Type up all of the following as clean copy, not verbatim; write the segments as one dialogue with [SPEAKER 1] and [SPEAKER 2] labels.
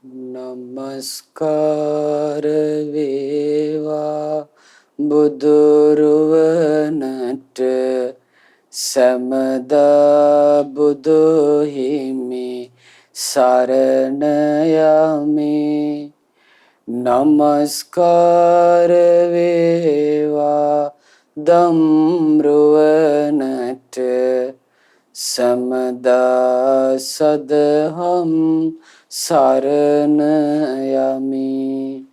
[SPEAKER 1] නමස්කාර වේවා බුදුරුවනට සමදා බුදු හිමි සරණ යමි. නමස්කාර වේවා ධම්රුවනට සමදා සදහම් සරණ යමි.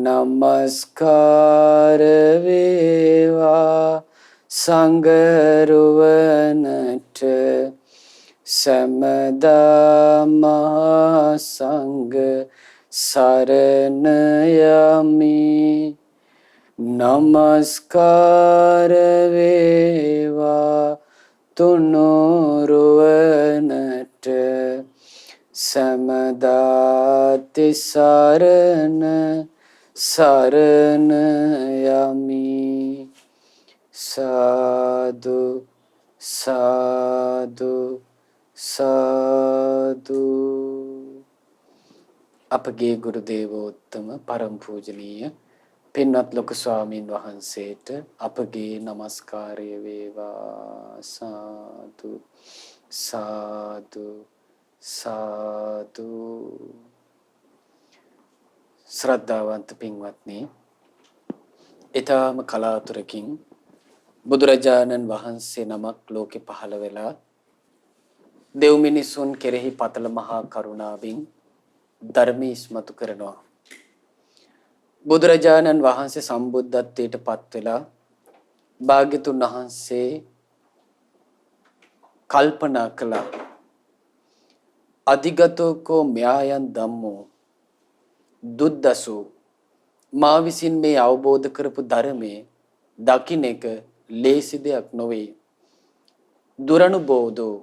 [SPEAKER 1] නමස්කාර වේවා සංඝරුවනට සමදා මහා සංඝ සරණ යමි. නමස්කාර වේවා තුනුරුවනට සමදා තිසරණ සරණ යමි. සාදු සාදු සාදු. අපගේ ගුරු දේවෝත්තම පරම පූජනීය පින්වත් ලොකු ස්වාමීන් වහන්සේට අපගේ নমස්කාරය වේවා. සාදු සාදු සාදු. ශ්‍රද්ධාවන්ත පින්වත්නි, ඊටම කලාතුරකින් බුදුරජාණන් වහන්සේ නමක් ලෝකෙ පහළ වෙලා දෙව් මිනිසුන් කෙරෙහි පතල මහා කරුණාවෙන් ධර්මය ඉස්මතු කරනවා. බුදුරජාණන් වහන්සේ සම්බුද්ධත්වයට පත් වෙලා භාග්‍යතුන් වහන්සේ කල්පනා කළා, අධිගතෝකෝ ම්‍යායන් ධම්මෝ දුද්දසෝ, මා විසින් මේ අවබෝධ කරපු ධර්මයේ දකින්න එක ලේසි දෙයක් නොවේ. දුරනුබෝධෝ,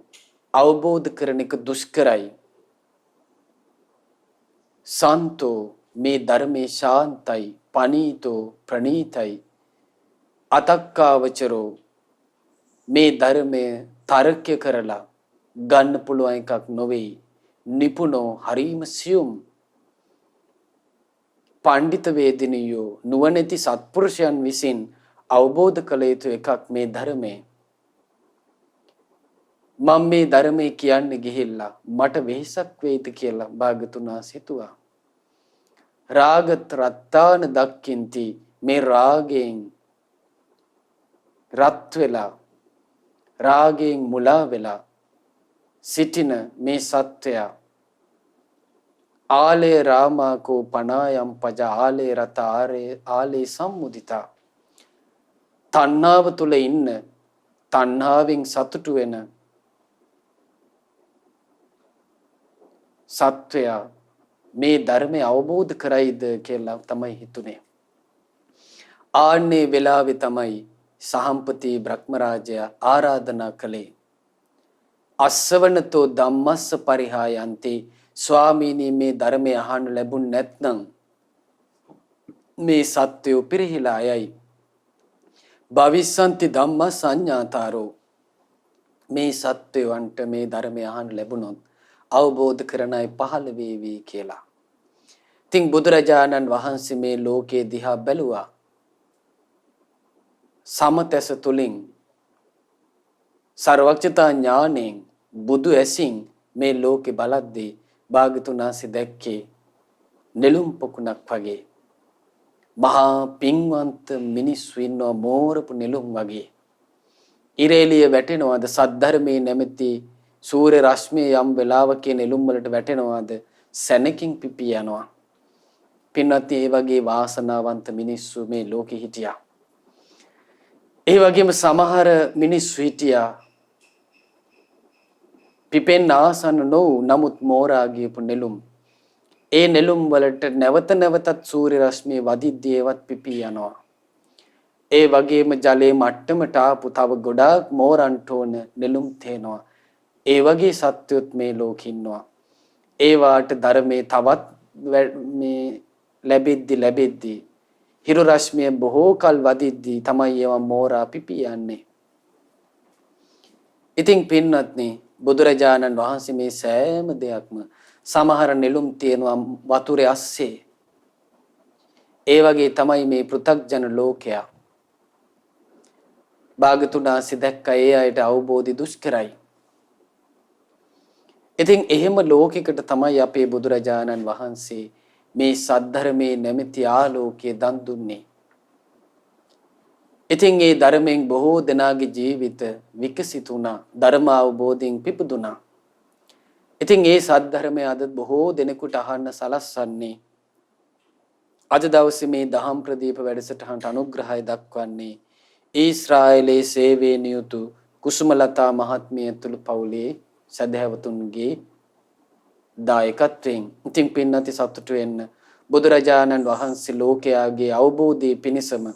[SPEAKER 1] අවබෝධ කරන එක දුෂ්කරයි. සන්තෝ, මේ ධර්මයේ ශාන්තයි, පනීතෝ ප්‍රණීතයි. අතක්කාවචරෝ, මේ ධර්මය තර්කය කරලා ගන්න පුළුවන් එකක් නොවේ. නිපුණෝ, හරීම සියුම්. පණ්ඩිත වේදිනියෝ, නුවණැති සත්පුරුෂයන් විසින් අවබෝධ කළ යුතු එකක් මේ ධර්මය. මම මේ ධර්මය කියන්නේ ගිහිල්ලා මට වෙහෙසක් වෙයිද කියලා භාග්‍යතුන් වහන්සේ හිතුවා. රාගත් රත්තාන දක්කින්ති, මේ රාගයෙන් රත් වෙලා රාගයෙන් මුලා වෙලා සිටින මේ සත්වයා ආලේ රාමාකෝ පනායම් පජ ආලේ රත ආලේ සම්මුදිතා, තණ්හාව තුල ඉන්න, තණ්හාවෙන් සතුටු වෙන සත්වයා මේ ධර්මය අවබෝධ කරයිද කියලා තමයි හිතුනේ. ආන්නේ වෙලාවේ තමයි සහම්පති බ්‍රහ්මරාජයා ආරාධනා කළේ, අස්සවනතෝ ධම්මස්ස පරිහායන්ති, ස්වාමීනි මේ ධර්මය අහන්න ලැබුණ නැත්නම් මේ සත්වයෝ පිරිහිලා යයි. භවිස්සන්ති ධම්ම සංඥාතාරෝ, මේ සත්වයන්ට මේ ධර්මය අහන්න ලැබුණොත් අවබෝධ කරන අය පහළ වේවි කියලා. ඉතින් බුදුරජාණන් වහන්සේ මේ ලෝකයේ දිහා බැලුවා. සමතැස තුලින් සර්වඥතා ඥාණයෙන් බුදු ඇසින් මේ ලෝකේ බලද්දී භාග්‍යතුන් වහන්සේ දැක්කේ නෙළුම් පොකුණක් වගේ. මහා පින්වන්ත මිනිස්සු ඉන්නවා, මෝරපු නෙළුම් වගේ. ඉරේලිය වැටෙනවාද සද්ධර්මයේ නැමැති සූර්ය රශ්මිය යම් වෙලාවක නෙළුම් වලට වැටෙනවාද සැනකින් පිපි යනවා. පින්වත්නි, ඒ වගේ වාසනාවන්ත මිනිස්සු මේ ලෝකෙ හිටියා. ඒ වගේම සමහර මිනිස්සු හිටියා පිපෙන්න ආසන්න නොවු නමුත් මෝරා ගියපු නෙළුම්. ඒ නෙළුම් වලට නැවත නැවතත් සූර්ය රශ්මිය වදිද්දී ඒවත් පිපී යනවා. ඒ වගේම ජලයේ මට්ටමට ආපු තව ගොඩාක් මෝරන්ට ඕන නෙළුම් තේනවා. ඒ වගේ සත්වයොත් මේ ලෝකෙ ඉන්නවා. ඒ වාට ධර්මයේ තවත් මේ ලැබෙද්දි හිරු රශ්මිය බොහෝ කල් වදිද්දී තමයි ඒවා මෝරා පිපී යන්නේ. ඉතින් පින්වත්නි, බුදුරජාණන් වහන්සේ මේ සෑම දෙයක්ම සමහර නෙළුම් තියෙනවා වතුරේ අස්සේ. ඒ වගේ තමයි මේ පෘථග්ජන ලෝකයා. භාගතුන් වහන්සේ දැක්ක ඒ අයට අවබෝධි දුෂ්කරයි. ඉතින් එහෙම ලෝකයකට තමයි අපේ බුදුරජාණන් වහන්සේ මේ සද්ධර්මයේ නැමැති ආලෝකයේ දන් දුන්නේ. ඉතින් ඒ ධර්මයෙන් බොහෝ දෙනාගේ ජීවිත විකසිත වුණා. ධර්ම අවබෝධයෙන් පිපුදුනා. ඉතින් ඒ සද්ධර්මය අද බොහෝ දෙනෙකුට අහන්න සලස්වන්නේ අද දවසේ මේ දහම් ප්‍රදීප වැඩසටහනට අනුග්‍රහය දක්වන්නේ ඊශ්‍රායලයේ සේවයේ නියුතු කුසුමලතා මහත්මිය ඇතුළු පවුලේ සදහැවතුන්ගේ දායකත්වයෙන්. ඉතින් පින්නති සතුටු වෙන්න බුදුරජාණන් වහන්සේ ලෝකයාගේ අවබෝධය පිණිසම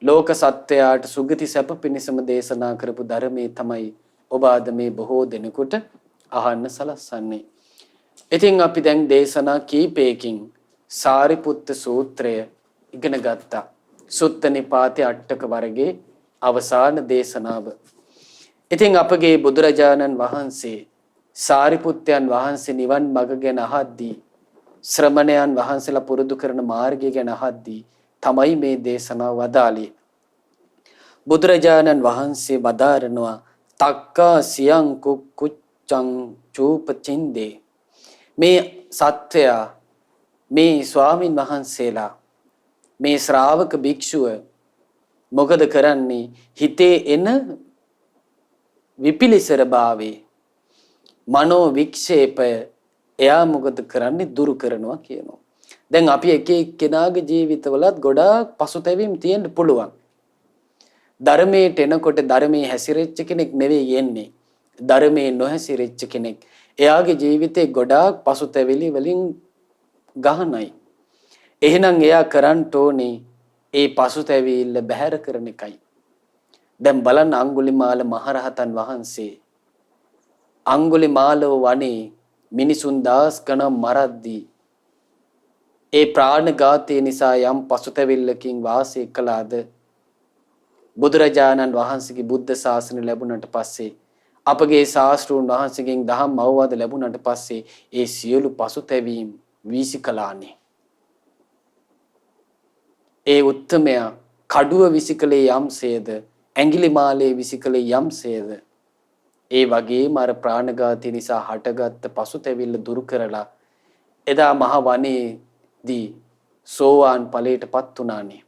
[SPEAKER 1] ලෝක සත්‍යයට සුගති සැප පිණිසම දේශනා කරපු ධර්මයේ තමයි ඔබ අද මේ බොහෝ දෙනෙකුට අහන්න සලස්වන්නේ. ඉතින් අපි දැන් දේශනා කීපයකින් සාරිපුත්ත සූත්‍රය ඉගෙන ගත්තා. සුත්ත නිපාතේ අටක වර්ගයේ අවසාන දේශනාව. ඉතින් අපගේ බුදුරජාණන් වහන්සේ සාරිපුත්තයන් වහන්සේ නිවන් මඟ ගැන අහද්දී ශ්‍රමණයන් වහන්සේලා පුරුදු කරන මාර්ගය ගැන අහද්දී තමයි මේ දේශනාව වදාළේ. බුදුරජාණන් වහන්සේ වදාරනවා තක්කා සියං කුච්චං චූපචින්දේ. මේ සත්වයා මේ ස්වාමින් වහන්සේලා මේ ශ්‍රාවක භික්ෂුව මොකද කරන්නේ? හිතේ එන විපිලිසර භාවේ මනෝ වික්ෂේපය එයා මොකද කරන්නේ? දුරු කරනවා කියනවා. දැන් අපි එක එක්කෙනාගේ ජීවිතවලත් ගොඩාක් පසුතැවීම් තියෙන්න පුළුවන්. ධර්මයට එනකොට ධර්මයේ හැසිරෙච්ච කෙනෙක් නෙවෙයි එන්නේ. ධර්මයේ නොහැසිරෙච්ච කෙනෙක්. එයාගේ ජීවිතේ ගොඩාක් පසුතැවිලි වලින් ගහනයි. එහෙනම් එයා කරන්න ඕනේ ඒ පසුතැවිල්ල බැහැර කරන එකයි. දැන් බලන්න අඟුලිමාල මහරහතන් වහන්සේ අඟුලිමාලව වනේ මිනිසුන් දාස් ගණන් මරද්දී ඒ ප්‍රාණඝාතය නිසා යම් පසුතැවිල්ලකින් වාසය කළාද බුදුරජාණන් වහන්සේගේ බුද්ධ ශාසනය ලැබුණට පස්සේ අපගේ ශාස්ත්‍රූන් වහන්සේගෙන් දහම් අවවාද ලැබුණට පස්සේ ඒ සියලු පසුතැවීම් වීසිකලානේ. ඒ උත්තමයා කඩුව විසිකලේ යම්සේද ඇඟිලිමාලේ විසිකලේ යම්සේද ඒ වගේම අර ප්‍රාණඝාතය නිසා හටගත්ත පසුතැවිල්ල දුරු කරලා එදා මහ වනයේදී සෝවාන් ඵලයටපත් වුණානේ.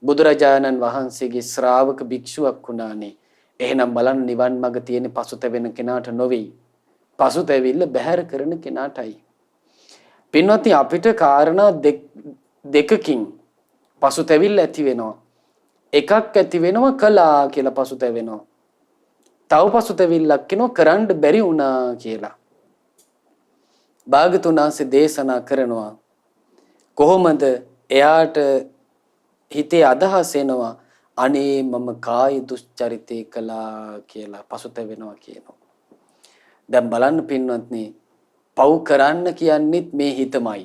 [SPEAKER 1] බුදුරජාණන් වහන්සේගේ ශ්‍රාවක භික්ෂුවක් වුණානේ. එහෙනම් බලන්න නිවන් මඟ තියෙන පසුතැවෙන කෙනාට නොවේ. පසුතැවිල්ල බැහැර කරන කෙනාටයි. පින්වත්නි අපිට කාරණා දෙකකින් පසුතැවිල්ල ඇති වෙනවා. එකක් ඇති වෙනවා කළා කියලා පසුතැවෙනවා. තව පසුතැවිල්ලක් කෙනා කරන්න බැරි වුණා කියලා. භාගතුන් වහන්සේ දේශනා කරනවා කොහොමද එයාට හිතේ අදහස් එනවා අනේ මම කාය දුස්චරිතේ කළා කියලා පසුතැවෙනවා කියනවා. දැන් බලන්න පින්වත්නි පව් කරන්න කියන්නේත් මේ හිතමයි.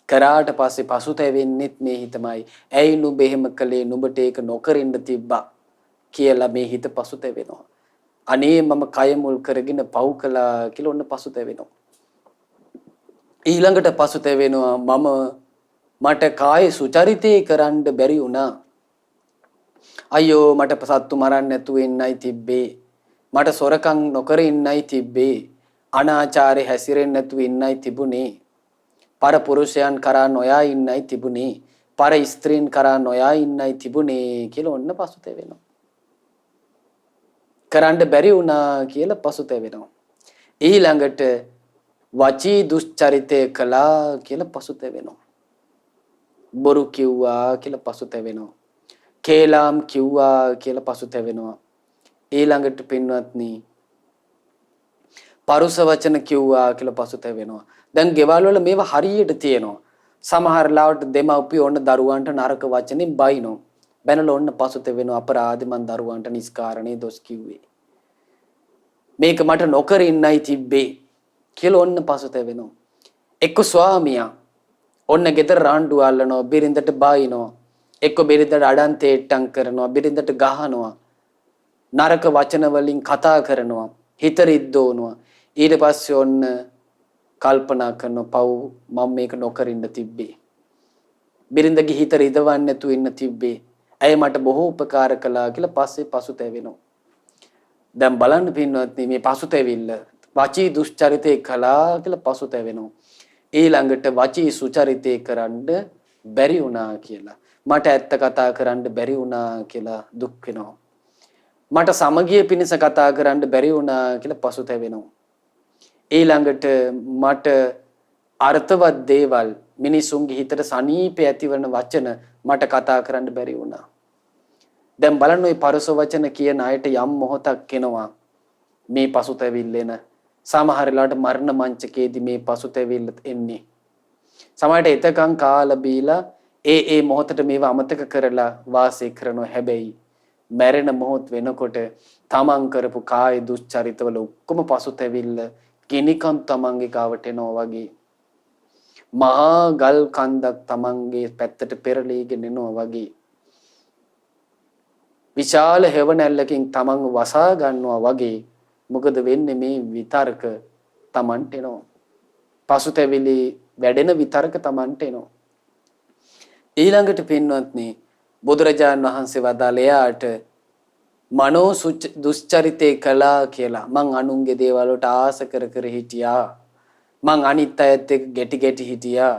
[SPEAKER 1] කරාට පස්සේ පසුතැවෙන්නෙත් මේ හිතමයි. ඇයි නුඹ එහෙම කළේ? නුඹට ඒක නොකරින්න තිබ්බා කියලා මේ හිත පසුතැවෙනවා. අනේ මම කය මුල් කරගෙන පව් කළා කියලා ඔන්න පසුතැවෙනවා. ඊළඟට පසුතැවෙනවා මට කාය සුචරිතේ කරන්න බැරි වුණා. අයියෝ මට සත්තු මරන්න නැතුව ඉන්නයි තිබ්බේ. මට සොරකම් නොකර ඉන්නයි තිබ්බේ. අනාචාරේ හැසිරෙන්නේ නැතුව ඉන්නයි තිබුණේ. පර පුරුෂයන් කරා නොයා ඉන්නයි තිබුණේ. පර ස්ත්‍රීන් කරා නොයා ඉන්නයි තිබුණේ කියලා ඔන්න පසුතැවෙනවා. කරන්න බැරි වුණා කියලා පසුතැවෙනවා. ඊළඟට වචී දුස්චරිතය කළා කියලා පසුතැවෙනවා. බොරු කිව්වා කියලා පසුතැවෙනවා. කේලාම් කිව්වා කියලා පසුතැවෙනවා. ඊළඟට පින්වත්නි පරුස වචන කිව්වා කියලා පසුතැවෙනවා. දැන් ගෙවල් වල මේවා හරියට තියෙනවා. සමහර ලාවට දෙමව්පිය ඔන්න දරුවන්ට නරක වචනෙන් බයිනෝ. බැනලා ඔන්න පසුතැවෙනවා අපරාධි මන් දරුවන්ට නිස්කාරණේ දොස් කිව්වේ. මේක මට නොකර ඉන්නයි තිබ්බේ කියලා ඔන්න පසුතැවෙනවා. එක්ක ස්වාමියා ඔන්න ගෙදර රාණ්ඩු අල්ලනවා බිරිඳට බයිනෝ. එක්ක බිරිඳට අඩන් තේට්ටම් කරනවා බිරිඳට ගහනවා. නරක වචන වලින් කතා කරනවා. හිත රිද්දවනවා. ඊට පස්සේ ඔන්න කල්පනා කරන පව් මම මේක නොකර ඉන්න තිබ්බේ. බිරිඳගේ හිත රිදවන්නේ නැතුව ඉන්න තිබ්බේ. ඇය මට බොහෝ උපකාර කළා කියලා පස්සේ පසුතැවෙනවා. දැන් බලන්න පින්වත්නි මේ පසුතැවිල්ල වචී දුෂ්චරිතේ කළා කියලා පසුතැවෙනවා. ඊළඟට වචී සුචරිතේ කරන්න බැරි වුණා කියලා. මට ඇත්ත කතා කරන්න බැරි වුණා කියලා දුක් වෙනවා. මට සමගිය පිණිස කතා කරන්න බැරි වුණා කියලා පසුතැවෙනවා. ඊළඟට මට අර්ථවත් දේවල් මිනිසුන්ගේ හිතට සනීප ඇතිවන වචන මට කතා කරන්න බැරි වුණා. දැන් බලන්න ওই පරස වචන කියන අයට යම් මොහොතක් එනවා මේ පසුතැවිල්ලෙන. සමහර වෙලාවට මරණ මංචකයේදී මේ පසුතැවිල්ල එන්නේ. සමහරට එතකන් කාලා බීලා ඒ මොහොතට මේව අමතක කරලා වාසය කරනවා. හැබැයි මැරෙන මොහොත වෙනකොට තමන් කරපු කාය දුස්චරිතවල ඔක්කොම පසුතැවිල්ල කිනිකන් තමන්ගේ ගාවට එනවා වගේ. මහා ගල් කන්දක් තමන්ගේ පැත්තට පෙරලීගෙන එනවා වගේ. විශාල හේවණැල්ලකින් තමන් වසා ගන්නවා වගේ. මොකද වෙන්නේ මේ විතර්ක තමන්ට එනවා. පසුතැවිලි වැඩෙන විතර්ක තමන්ට එනවා. ඊළඟට පින්වත්නි බුදුරජාණන් වහන්සේ වදාළ එයාට මනෝ දුස්චරිතේ කළා කියලා මං අනුන්ගේ දේවල් වලට ආස කර කර හිටියා. මං අනිත් අයත් එක්ක ගැටි ගැටි හිටියා.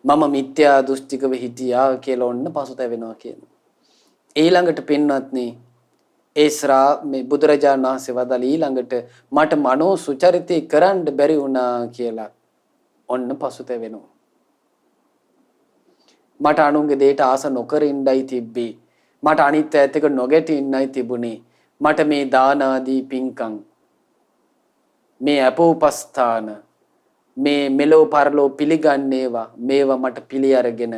[SPEAKER 1] මම මිත්‍යා දෘෂ්ටිකව හිටියා කියලා ඔන්න පසුතැවෙනවා කියනවා. ඊළඟට පින්වත්නි මේ බුදුරජාණන් වහන්සේ වදාළ ඊළඟට මට මනෝ සුචරිතේ කරන්න බැරි වුණා කියලා ඔන්න පසුතැවෙනවා. මට අනුන්ගේ දෙයට ආස නොකර ඉන්නයි තිබ්බේ. මට අනිත් ඈතක නොගැටි ඉන්නයි තිබුණේ. මට මේ දාන ආදී පින්කම් මේ අපෝපස්ථාන මේ මෙලෝ පරලෝ පිළිගන්නේවා මේවා මට පිළි අරගෙන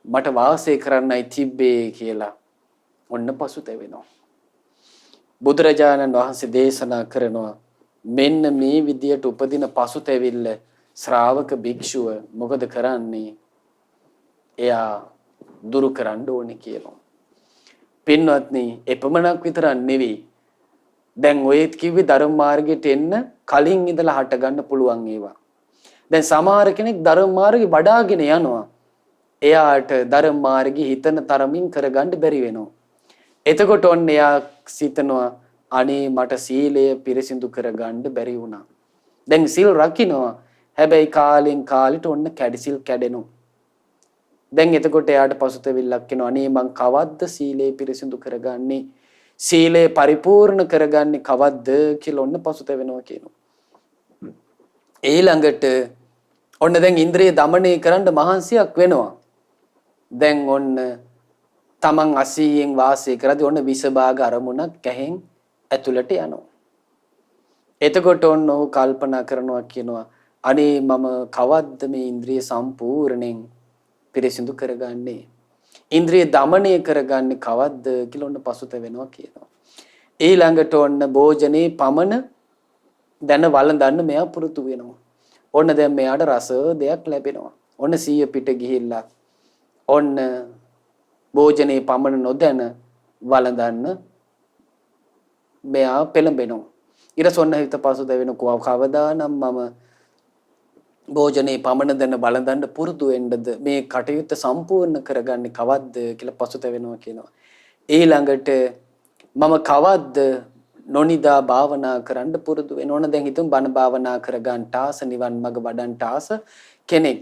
[SPEAKER 1] මට වාසය කරන්නයි තිබ්බේ කියලා ඔන්න පසුතැවෙනවා. බුදුරජාණන් වහන්සේ දේශනා කරනවා මෙන්න මේ විදියට උපදින පසුතැවිල්ල ශ්‍රාවක භික්ෂුව මොකද කරන්නේ? එයා දුරු කරන්න ඕනේ කියලා. පින්වත්නි එපමණක් විතරක් නෙවෙයි. දැන් ඔයත් කිව්වේ ධර්ම මාර්ගයට එන්න කලින් ඉඳලා හට ගන්න පුළුවන් ඒවා. දැන් සමහර කෙනෙක් ධර්ම මාර්ගේ වඩාගෙන යනවා. එයාට ධර්ම මාර්ගේ හිතන තරමින් කරගන්න බැරි වෙනවා. එතකොට ඔන්න එයා සිතනවා අනේ මට සීලය පිරිසිදු කරගන්න බැරි වුණා. දැන් සීල් රකින්නවා. හැබැයි කාලෙන් කාලෙට ඔන්න කැඩිසිල් කැඩෙනවා. දැන් එතකොට එයාට පසුතැවිල්ලක් එනවා. අනේ මං කවද්ද සීලය පිරිසිදු කරගන්නේ? සීලය පරිපූර්ණ කරගන්නේ කවද්ද කියලා ඔන්න පසුතැවෙනවා කියනවා. ඊළඟට ඔන්න දැන් ඉන්ද්‍රිය দমনය කරන්න මහන්සියක් වෙනවා. දැන් ඔන්න තමන් 80න් වාසය කරද්දී ඔන්න විසභාග අරමුණක් කැහෙන් ඇතුළට යනවා. එතකොට ඔන්න ඔහු කල්පනා කරනවා කියනවා අනේ මම කවද්ද මේ ඉන්ද්‍රිය සම්පූර්ණයෙන් පිරිසිදු කරගන්නේ? ඉන්ද්‍රිය দমনය කරගන්නේ කවද්ද කියලා ඔන්න පසුතැවෙනවා කියනවා. ඊළඟට ඔන්න භෝජනේ පමණ දැන වළඳන්න මෙයා පුරුදු වෙනවා. ඔන්න දැන් මෙයාට රස දෙයක් ලැබෙනවා. ඔන්න සීය පිට ගිහිල්ලා ඔන්න භෝජනේ පමණ නොදැන වළඳන්න මෙයා පෙළඹෙනවා. ඊට සොන්න හිත පසුතැවෙන කවදානම් මම භෝජනේ පමණ දැන වළඳන්න පුරුදු වෙන්නද මේ කටයුත්ත සම්පූර්ණ කරගන්නේ කවද්ද කියලා පසුතැවෙනවා කියනවා. ඊළඟට මම කවද්ද නොනිදා භාවනා කරන්න පුරුදු වෙන්න ඕන? දැන් හිතමු බණ භාවනා කරගන්න ආස නිවන් මඟ වඩන්න ආස කෙනෙක්.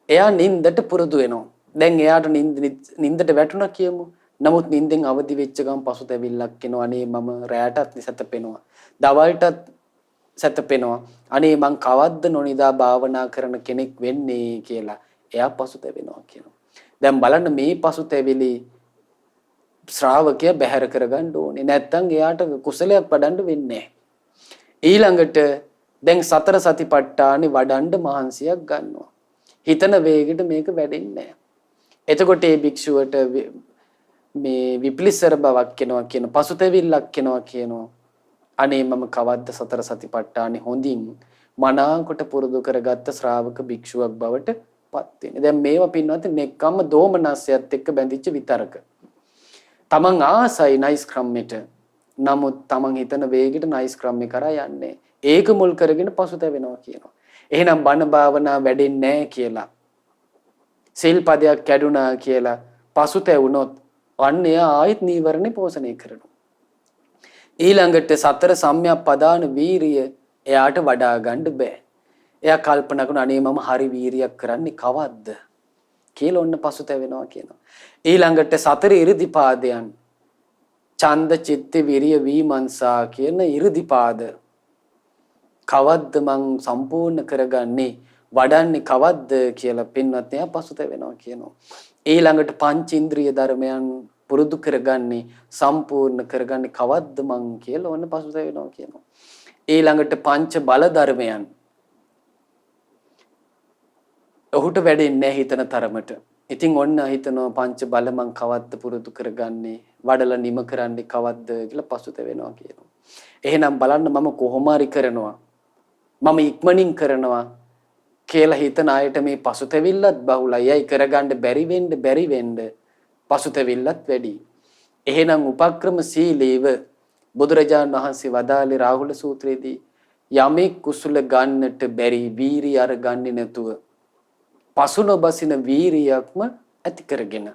[SPEAKER 1] එයා නින්දට පුරුදු වෙනවා. දැන් එයාට නින්දට වැටුණා කියමු. නමුත් නින්දෙන් අවදි වෙච්ච ගමන් පසුතැවිල්ලක් එනවා. අනේ මම රැයටත් සැතපෙනවා. දවල්ටත් සැතපෙනවා. අනේ මං කවද්ද නොනිදා භාවනා කරන කෙනෙක් වෙන්නේ කියලා එයා පසුතැවෙනවා කියනවා. දැන් බලන්න මේ පසුතැවිලි ශ්‍රාවකයා බැහැර කරගන්න ඕනේ. නැත්තම් එයාට කුසලයක් වඩන්න වෙන්නේ නැහැ. ඊළඟට දැන් සතර සතිපට්ඨානෙ වඩන්න මහන්සියක් ගන්නවා. හිතන වේගෙට මේක වැඩෙන්නේ නැහැ. එතකොට මේ භික්ෂුවට මේ විපලිසර බවක් එනවා කියන පසුතැවිල්ලක් එනවා කියනවා. අනේ මම කවද්ද සතර සතිපට්ඨානෙ හොඳින් මනාකොට පුරුදු කරගත්ත ශ්‍රාවක භික්ෂුවක් බවට පත් වෙන්නේ. දැන් මේවා පින්නවත් නෙක්කම්ම දෝමනස්යත් එක්ක බැඳිච්ච විතරක. තමන් ආසයි නයිස් ක්‍රමයට. නමුත් තමන් හිතන වේගෙට නයිස් ක්‍රමේ කරා යන්නේ. ඒක මුල් කරගෙන පසුතැවෙනවා කියනවා. එහෙනම් බණ භාවනා වැඩෙන්නේ නැහැ කියලා. සිල්පදයක් කැඩුනා කියලා පසුතැවුනොත් අන්න එයා ආයෙත් නීවරණේ පෝෂණය කරනවා. ඊළඟට සතර සම්‍යක් පදාන වීරිය එයාට වඩා ගන්න බෑ. එයා කල්පනා කරන අනේ මම හරි වීරියක් කරන්නේ කවද්ද කියලා ඔන්න පසුතැවෙනවා කියනවා. ඊළඟට සතර ඉරිදිපාදයන් ඡන්ද චිත්ත විරිය විමර්ශා කියන ඉරිදිපාද කවද්ද මං සම්පූර්ණ කරගන්නේ වඩන්නේ කවද්ද කියලා පින්වත් එයා පසුතැවෙනවා කියනවා. ඊළඟට පංච ඉන්ද්‍රිය ධර්මයන් පුරුදු කරගන්නේ සම්පූර්ණ කරගන්නේ කවද්ද මං කියලා ඔන්න පසුතැවෙනවා කියනවා. ඊළඟට පංච බල ධර්මයන් ඔහුට වැඩෙන්නේ නැහැ හිතන තරමට. ඉතින් ඔන්න හිතනවා පංච බල මං කවද්ද පුරුදු කරගන්නේ වඩලා නිම කරන්නේ කවද්ද කියලා පසුතැවෙනවා කියනවා. එහෙනම් බලන්න මම කොහොම හරි කරනවා මම ඉක්මනින් කරනවා කියලා හිතන අයට මේ පසුතැවිල්ලත් බහුලයි. අය කරගන්න බැරි වෙන්න පසුතැවිල්ලත් වැඩි. එහෙනම් උපක්‍රමශීලීව බුදුරජාණන් වහන්සේ වදාළේ රාහුල සූත්‍රයේදී යමෙක් කුසල ගන්නට බැරි වීරිය අර ගන්නේ නැතුව පසුනොබසින වීරියක්ම ඇති කරගෙන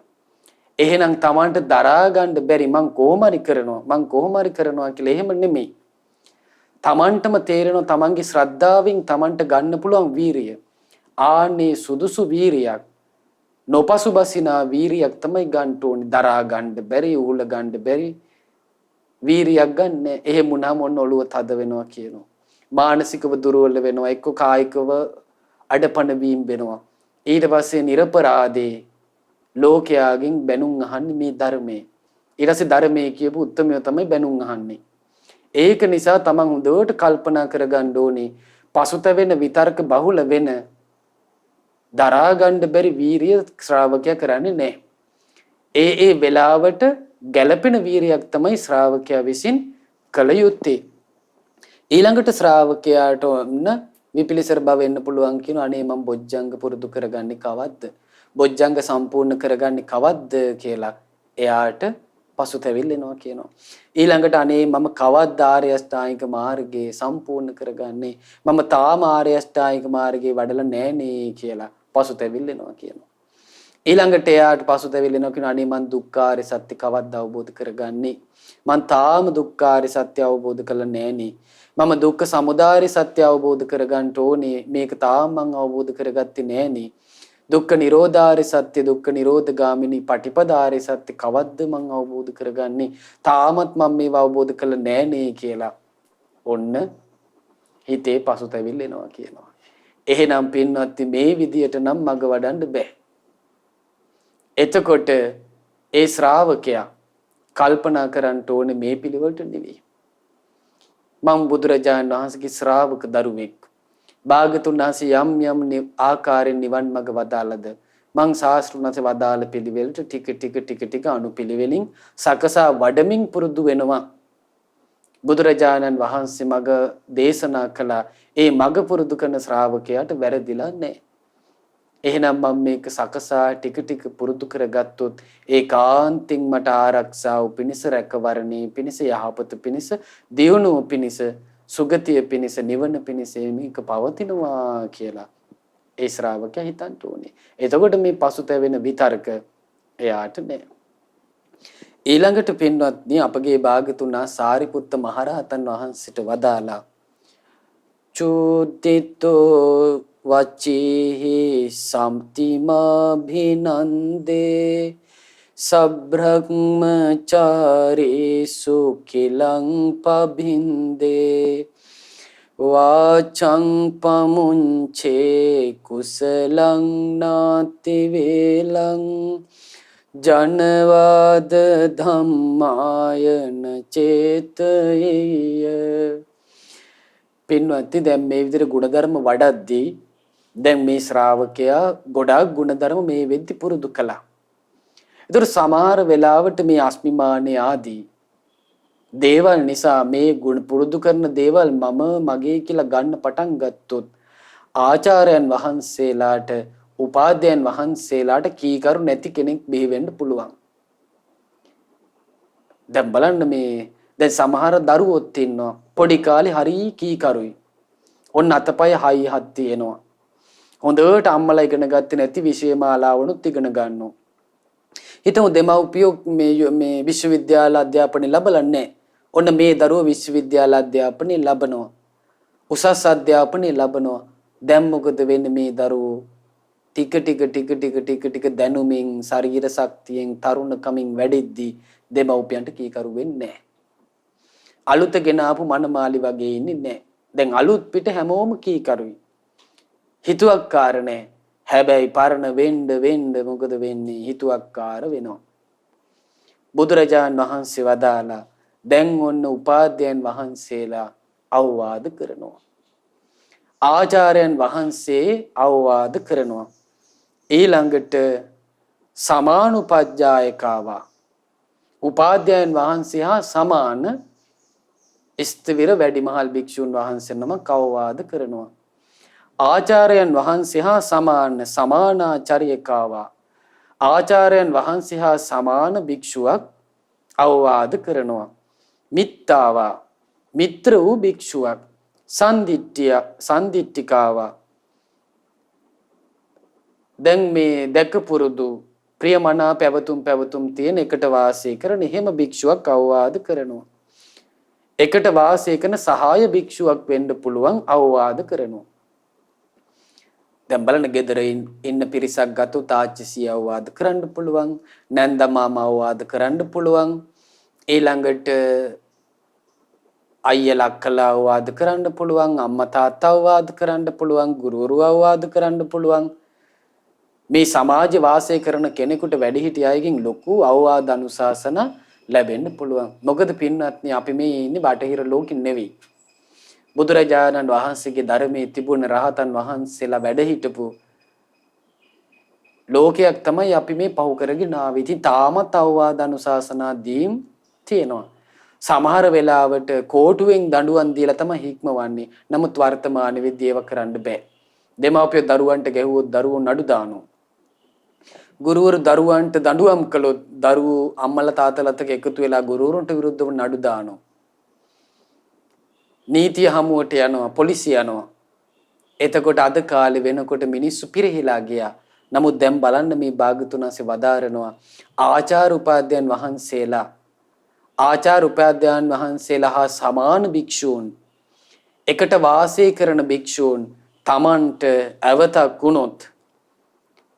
[SPEAKER 1] එහෙනම් Tamanට දරා ගන්න බැරි මං කොහොම හරි කරනවා කියලා එහෙම නෙමෙයි. Tamanටම තේරෙනවා Tamanගේ ශ්‍රද්ධාවෙන් Tamanට ගන්න පුළුවන් වීරිය. ආනේ සුදුසු වීරියක් නොපසුබසිනා වීරියක් තමයි ගන්න ඕනේ. දරා ගන්න බැරි උහුල ගන්න බැරි වීරියක් ගන්න. එහෙම වුණාම ඔන්න ඔළුව තද වෙනවා කියනවා. මානසිකව දුර්වල වෙනවා. එක්ක කායිකව අඩපණ වීම වෙනවා. ඊට පස්සේ නිර්පරාදේ ලෝකයාගෙන් බැනුම් අහන්නේ මේ ධර්මයේ. ඊට පස්සේ ධර්මයේ කියපු උත්තරමය තමයි බැනුම් අහන්නේ. ඒක නිසා තමන් හොඳට කල්පනා කරගන්න ඕනේ පසුතැවෙන විතර්ක බහුල වෙන දරා ගන්න බැරි වීරිය ශ්‍රාවකයා කරන්නේ නැහැ. ඒ වෙලාවට ගැළපෙන වීරියක් තමයි ශ්‍රාවකයා විසින් කළ යුත්තේ. ඊළඟට ශ්‍රාවකයාට ඔන්න විපිලිසර බව වෙන්න පුළුවන් කියන අනේ මම බොජ්ජංග පුරුදු කරගන්නේ කවද්ද? බොජ්ජංග සම්පූර්ණ කරගන්නේ කවද්ද කියලා එයාට පසුතැවිල්ල එනවා කියනවා. ඊළඟට අනේ මම කවද්ද ආර්ය අෂ්ටාංගික මාර්ගයේ සම්පූර්ණ කරගන්නේ? මම තාම ආර්ය අෂ්ටාංගික මාර්ගයේ වඩලා නැහනේ කියලා පසුතැවිල්ල එනවා කියනවා. ඊළඟට එයාට පසුතැවිල්ල එනවා කියන අනේ මං දුක්ඛාරය සත්‍ය කවද්ද අවබෝධ කරගන්නේ? මං තාම දුක්ඛාරය සත්‍ය අවබෝධ කරලා නැහනේ. මම දුක්ඛ සමුදය සත්‍ය අවබෝධ කරගන්න ඕනේ. මේක තාම මං අවබෝධ කරගත්තේ නැහනේ. දුක්ඛ නිරෝධාරය සත්‍ය දුක්ඛ නිරෝධ ගාමිනී පටිපදාරය සත්‍ය කවද්ද මං අවබෝධ කරගන්නේ? තාමත් මම මේව අවබෝධ කළ නැහනේ කියලා ඔන්න හිතේ පසුතැවිල්ල එනවා කියනවා. එහෙනම් පින්වත්නි මේ විදියට නම් මග වඩන්න බෑ. එතකොට ඒ ශ්‍රාවකයා කල්පනා කරන්න ඕනේ මේ පිළිවෙලට නෙවෙයි. මම බුදුරජාණන් වහන්සේගේ ශ්‍රාවක දරුවෙක්. භාගතුන් වහන්සේ යම් ආකාරයෙන් නිවන් මඟ වදාළද මං ශාස්ත්‍රඥ වහන්සේ වදාළ පිළිවෙලට ටික අනුපිළිවෙලින් සකසා වඩමින් පුරුදු වෙනවා. බුදුරජාණන් වහන්සේ මඟ දේශනා කළ ඒ මඟ පුරුදු කරන ශ්‍රාවකයාට වැරදිලා නැහැ. එහෙනම් මම මේක සකසා ටික පුරුදු කරගත්තොත් ඒකාන්තෙන් මට ආරක්ෂාව පිණිස රැකවරණේ පිණිස යහපත පිණිස දියුණුව පිණිස සුගතිය පිණිස නිවන පිණිස මේක පවතිනවා කියලා ඒ ශ්‍රාවකයා හිතන්න ඕනේ. එතකොට මේ පසුතැවෙන විතර්ක එයාට නෑ. ඊළඟට පින්වත්නි අපගේ භාග්‍යතුන් සාරිපුත්ත මහරහතන් වහන්සේට වදාලා චුද්ධිතෝ වචීහි සම්තිමාභිනන්දේ සබ්‍රහ්මචාරීසු කිලං පබින්දේ වාචං පමුංචේ කුසලං නාති වේලං ජනවාද ධම්මායන චේතයය. පින්වත්නි දැන් මේ විදිහට ගුණධර්ම වඩද්දී දැන් මේ ශ්‍රාවකයා ගොඩාක් ගුණධර්ම මේ වෙද්දි පුරුදු කළා. ඒතර සමහර වෙලාවට මේ අස්මිමානේ ආදී දේවල් නිසා මේ ගුණ පුරුදු කරන දේවල් මම මගේ කියලා ගන්න පටන් ගත්තොත් ආචාර්යයන් වහන්සේලාට උපාධ්‍යයන් වහන්සේලාට කීකරු නැති කෙනෙක් බිහි වෙන්න පුළුවන්. දැන් බලන්න මේ දැන් සමහර දරුවෝත් ඉන්නවා පොඩි කාලේ හරි කීකරුයි. ඔන්න අතපය හයි හත් තියෙනවා. හොඳට අම්මලා ඉගෙන ගත්තේ නැති විෂය මාලාවනුත් ඉගෙන ගන්නවා. හිතමු දෙමව්පියෝ මේ විශ්වවිද්‍යාල අධ්‍යාපනය ලැබලා නැහැ. ඔන්න මේ දරුවෝ විශ්වවිද්‍යාල අධ්‍යාපනය ලබනවා. උසස් අධ්‍යාපනය ලබනවා. දැන් මොකද වෙන්නේ මේ දරුවෝ? ටික දැනුමින් ශරීර ශක්තියෙන් තරුණකමින් වැඩිද්දී දෙමව්පියන්ට කීකරු වෙන්නේ නැහැ. අලුත ගෙන ආපු මනමාලි වගේ ඉන්නේ නැහැ. දැන් අලුත් පිට හැමෝම කීකරුයි. හිතුවක්කාර නැහැ. හැබැයි පරණ වෙන්න මොකද වෙන්නේ? හිතුවක්කාර වෙනවා. බුදුරජාන් වහන්සේ වදාලා දැන් ඔන්න උපාධ්‍යයන් වහන්සේලා අවවාද කරනවා. ආචාර්යයන් වහන්සේ අවවාද කරනවා. ඊළඟට සමානුපජ්ජායකාවා උපාධ්‍යයන් වහන්සේ හා සමාන ස්ථවිර වැඩිමහල් භික්ෂුන් වහන්සේ නමක් අවවාද කරනවා. ආචාර්යයන් වහන්සේ හා සමානාචාර්යකාවා ආචාර්යයන් වහන්සේ හා සමාන භික්ෂුවක් අවවාද කරනවා. මිත්තාවා මිත්‍ර වූ භික්ෂුවක් සන්දිට්ඨිකාවා දැන් මේ දැක පුරුදු ප්‍රියමනා පැවතුම් තියෙන එකට වාසය කරන එහෙම භික්ෂුවක් අවවාද කරනවා. එකට වාසය කරන සහාය භික්ෂුවක් වෙන්න පුළුවන් අවවාද කරනවා. දැන් බලන්න ගෙදර ඉන්න පිරිසක් ගත්තොත් තාච්චිසිය අවවාද කරන්න පුළුවන්, නැන්දා මාමා අවවාද කරන්න පුළුවන්, ඊළඟට අයියලා අක්කලා අවවාද කරන්න පුළුවන්, අම්මා තාත්තා අවවාද කරන්න පුළුවන්, ගුරුවරු අවවාද කරන්න පුළුවන්. මේ සමාජ වාසය කරන කෙනෙකුට වැඩිහිටි අයගෙන් ලොකු අවවාද අනුශාසන ලැබෙන්න පුළුවන්. මොකද පින්වත්නි අපි මේ ඉන්නේ බටහිර ලෝකෙ නෙවෙයි. බුදුරජාණන් වහන්සේගේ ධර්මයේ තිබුණ රහතන් වහන්සේලා වැඩ හිටපු ලෝකයක් තමයි අපි මේ පහු කරගෙන ආවේ. ඉතින් තාමත් අවවාද අනුශාසනා දීම් තියෙනවා. සමහර වෙලාවට කෝටුවෙන් දඬුවම් දීලා තමයි හික්මවන්නේ. නමුත් වර්තමාන විද්‍යාව කරන්න බෑ. දෙමාපියෝ දරුවන්ට ගැහුවොත් දරුවෝ නඩු දානවා. ගුරුවරු දරුවන්ට දඬුවම් කළොත් දරුවෝ අම්මලා තාත්තලාත් එක්ක එකතු වෙලා ගුරුවරුන්ට විරුද්ධව නඩු දානවා. නීතිය හමුවට යනවා, පොලිසිය යනවා. එතකොට අද කාලේ වෙනකොට මිනිස්සු පිරිහිලා ගියා. නමුත් දැන් බලන්න මේ භාග්‍යතුන් වහන්සේ වදාරනවා ආචාර උපාධ්‍යයන් වහන්සේලා හා සමාන භික්ෂූන් එකට වාසය කරන භික්ෂූන් තමන්ට අවතක් වුණොත්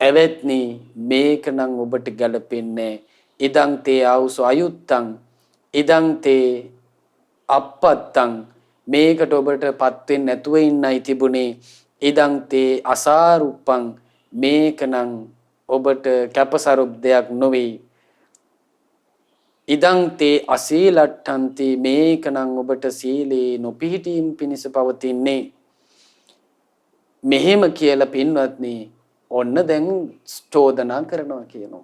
[SPEAKER 1] එවත්නි මේක නම් ඔබට ගැලපෙන්නේ ඉදං තේ ආවුස අයුත්තං ඉදං තේ අපත්තං මේකට ඔබට පත් වෙන්නේ නැතුව ඉන්නයි තිබුණේ ඉදං තේ අසාරුප්පං මේක නම් ඔබට කැපසරුප් දෙයක් නොවේ ඉදං තේ අසීලට්ඨන්ති මේක නම් ඔබට සීලේ නොපිහිටීම් පිණිස පවතින්නේ මෙහෙම කියලා පින්වත්නි ඔන්න දැන් චෝදනා කරනවා කියනවා.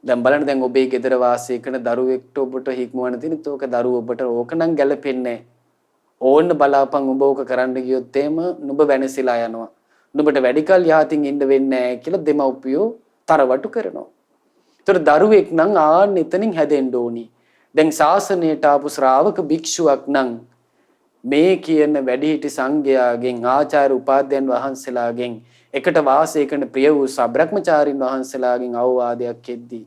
[SPEAKER 1] දැන් බලන්න දැන් ඔබේ ගෙදර වාසය කරන දරුවෙක්ට ඔබට හික්මවන්න තියෙන තෝක දරුවෝ ඔබට ඕක නම් ගැලපෙන්නේ ඕන්න බලාපන් ඔබ ඕක කරන්න ගියොත් එහෙම නුඹ වෙනසිලා යනවා. නුඹට වැඩි කල් යහතින් ඉන්න වෙන්නේ නැහැ කියලා දෙමව්පියෝ තරවටු කරනවා. ඒතර දරුවෙක් නම් ආන්න එතනින් හැදෙන්න ඕනි. දැන් ශාසනයට ආපු ශ්‍රාවක භික්ෂුවක් නම් මේ කියන වැඩිහිටි සංඝයාගෙන් ආචාර්ය උපාධ්‍යයන් වහන්සේලාගෙන් එකට වාසය කරන ප්‍රිය වූ සබ්‍රහ්මචාරින් වහන්සේලාගෙන් අවවාදයක් එද්දී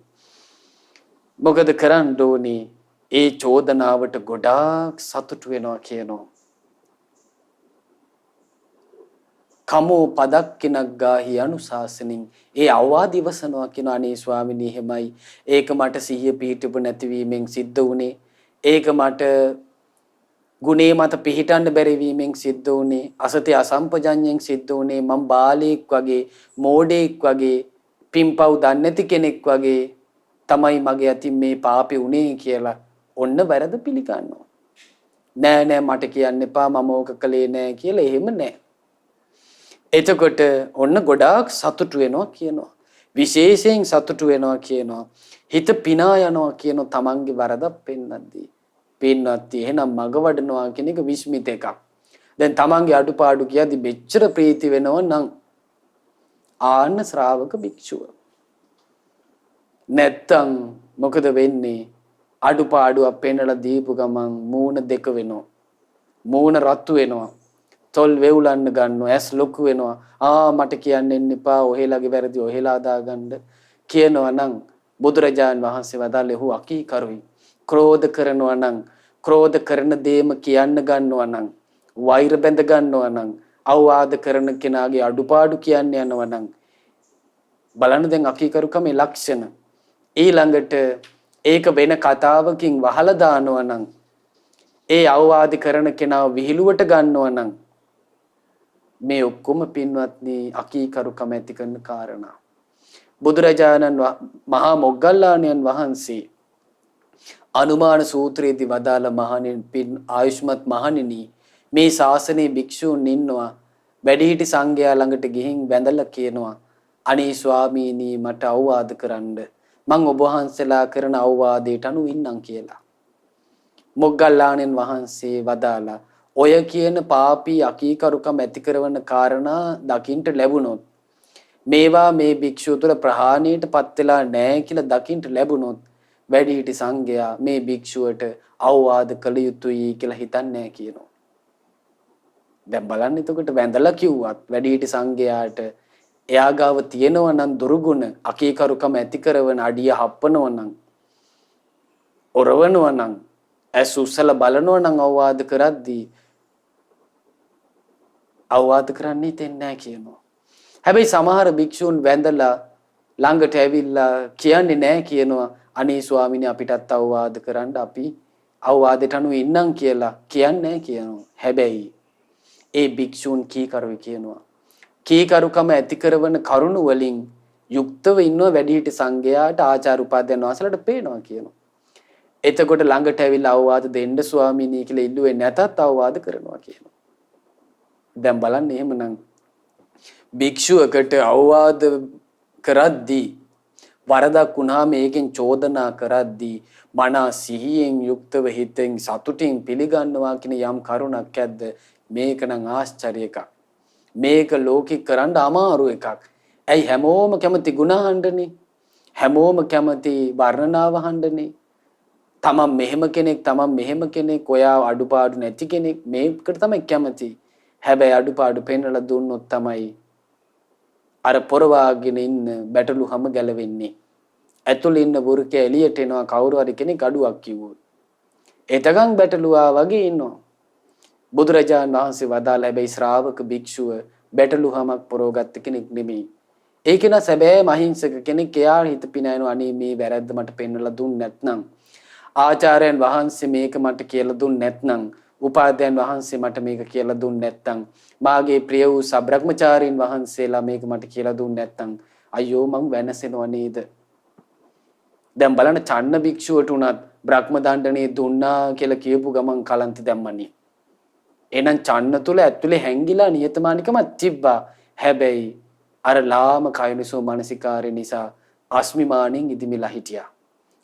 [SPEAKER 1] මොකද කරන්න ඕනේ? ඒ චෝදනාවට ගොඩාක් සතුටු වෙනවා කියනවා. කමෝ පදක්කිනක් ගාහි අනුශාසනින් ඒ අවවාද ඉවසනවා කියන අනේ ස්වාමිනී එහෙමයි. ඒක මට සිහිය පිහිටුපු නැතිවීමෙන් සිද්ධ වුණේ. ඒක මට ගුණේ මත පිහිටන්න බැරි වීමෙන් සිද්ධ වුණේ. අසතේ අසම්පජඤ්ඤයෙන් සිද්ධ වුණේ. මම බාලයෙක් වගේ, මෝඩයෙක් වගේ, පිම්පව් දන්නේ නැති කෙනෙක් වගේ තමයි මගේ අතින් මේ පාපේ උනේ කියලා ඔන්න වැරද පිළිගන්නවා. නෑ මට කියන්න එපා මම ඕක කළේ නෑ කියලා එහෙම නෑ. එතකොට ඔන්න ගොඩාක් සතුටු වෙනවා කියනවා. විශේෂයෙන් සතුටු වෙනවා කියනවා. හිත පිනා යනවා කියනවා තමන්ගේ වරදක් පෙන්නද්දී. පින්නත් එහෙනම් මග වඩනවා කියන එක විස්මිත එකක්. දැන් තමන්ගේ අඩුපාඩු කියද්දි මෙච්චර ප්‍රීති වෙනව නම් ආන්න ශ්‍රාවක භික්ෂුව. නැත්තම් මොකද වෙන්නේ? අඩුපාඩුවක් පෙන්නලා දීපු ගමන් මූණ දෙක වෙනවා. මූණ රතු වෙනවා. තොල් වෙවුලන්න ගන්නවා. ඇස් ලොකු වෙනවා. මට කියන්න එන්න එපා. ඔහෙලාගේ වැරදි ඔහෙලා දාගන්න කියනවා නම් බුදුරජාන් වහන්සේ වදාළේ හු අකීකරුයි. ක්‍රෝධ කරනවා නම් ක්‍රෝධ කරන දේම කියන්න ගන්නවා නම් වෛර බැඳ ගන්නවා නම් අවවාද කරන කෙනාගේ අඩුපාඩු කියන්න යනවා නම් බලන්න දැන් අකීකරුකමේ ලක්ෂණ. ඊළඟට ඒක වෙන කතාවකින් වහලා දානවා නම් ඒ අවවාද කරන කෙනාව විහිළුවට ගන්නවා නම් මේ ඔක්කොම පින්වත්නි අකීකරුකම ඇති කරන කාරණා. බුදුරජාණන් මහා මොග්ගල්ලාණන් වහන්සේ අනුමාන සූත්‍රයේදී වදාළ ආයුෂ්මත් මහණෙනි මේ ශාසනයේ භික්ෂූන් ඉන්නවා වැඩිහිටි සංඝයා ළඟට ගිහින් වැඳලා කියනවා අනේ ස්වාමීනි මට අවවාද කරන්න මං ඔබ වහන්සේලා කරන අවවාදයට අනුව ඉන්නම් කියලා. මොග්ගල්ලාණන් වහන්සේ වදාලා ඔය කියන පාපී අකීකරුකම ඇති කරන කාරණා දකින්ට ලැබුණොත් මේවා මේ භික්ෂුව තුළ ප්‍රහාණයට පත් වෙලා නැහැ කියලා දකින්ට ලැබුණොත් වැඩිහිටි සංඝයා මේ භික්ෂුවට අවවාද කළ යුතුයි කියලා හිතන්නේ නැහැ කියනවා. දැන් බලන්න එතකොට වැඳලා කිව්වත් වැඩිහිටි සංඝයාට එයා ගාව තියෙනවා නම් දුරුගුණ අකීකරුකම ඇති කරන අඩිය හප්පනවා නම් ඔරවනවා නම් ඇස් උස්සලා බලනවා නම් අවවාද කරද්දී අවවාද කරන්නේ තෙන්නේ නැහැ කියනවා. හැබැයි සමහර භික්ෂූන් වැඳලා ළඟට ඇවිල්ලා කියන්නේ නැහැ කියනවා අනේ ස්වාමීනි අපිටත් අවවාද කරන්න අපි අවවාදයට අනුව ඉන්නම් කියලා කියන්නේ නැහැ කියනවා. හැබැයි ඒ භික්ෂූන් කීකරුයි කියනවා. කීකරුකම ඇති කරන කරුණ වලින් යුක්තව ඉන්නව වැඩිහිටි සංඝයාට ආචාර උපාධ්‍යයන් වහන්සේලාට පේනවා කියනවා. එතකොට ළඟට ඇවිල්ලා අවවාද දෙන්න ස්වාමීනි කියලා ඉල්ලුවේ නැතත් අවවාද කරනවා කියනවා. දැන් බලන්න එහෙමනම් භික්ෂුවකට අවවාද කරද්දී වරදක් වුණාම ඒකෙන් චෝදනා කරද්දී මනා සිහියෙන් යුක්තව හිතෙන් සතුටින් පිළිගන්නවා කියන යම් කරුණක් ඇද්ද මේක නම් ආශ්චර්ය එකක්. මේක ලෝකෙ කරන්න අමාරු එකක්. ඇයි හැමෝම කැමති ගුණ අහන්නනේ. හැමෝම කැමති වර්ණනාව අහන්නනේ. තමන් මෙහෙම කෙනෙක් ඔයා අඩුපාඩු නැති කෙනෙක් මේකට තමයි කැමති. හැබැයි අඩුපාඩු පෙන්වලා දුන්නොත් තමයි අර පොරවාගෙන ඉන්න බැටළු හැම ගැලවෙන්නේ. ඇතුළේ ඉන්න වෘකේ එළියට එනවා කවුරු හරි කෙනෙක් අඩුවක් කිව්වොත්. එතකන් බැටළුවා වගේ ඉන්නවා. බුදුරජාණන් වහන්සේ වදාළ හැබැයි ශ්‍රාවක භික්ෂුව බැටළු හැමක් පොරවගත්ත කෙනෙක් නෙමෙයි. ඒක න සැබෑම අහිංසක කෙනෙක්. එයා හිත පිනයනවා අනේ මේ වැරද්ද මට පෙන්වලා දුන්නේ නැත්නම් ආචාර්යයන් වහන්සේ මේක මට කියලා දුන්නේ නැත්නම් උපාධ්‍යයන් වහන්සේ මට මේක කියලා දුන්නේ නැත්නම් මාගේ ප්‍රිය වූ සබ්‍රහ්මචාරීන් වහන්සේලා මේක මට කියලා දුන්නේ නැත්නම් අයියෝ මං වෙනසෙනව නේද? දැන් බලන්න චන්න භික්ෂුවට උනත් බ්‍රහ්ම දණ්ඩනේ දුන්නා කියලා කියපු ගමන් කලන්ති දැම්මනේ. එහෙනම් චන්න තුල ඇතුලේ හැංගිලා නියතමානිකමක් තිබ්බා. හැබැයි අර ලාම කයනිසෝ මානසිකාරය නිසා අස්මිමානෙන් ඉදිමිලා හිටියා.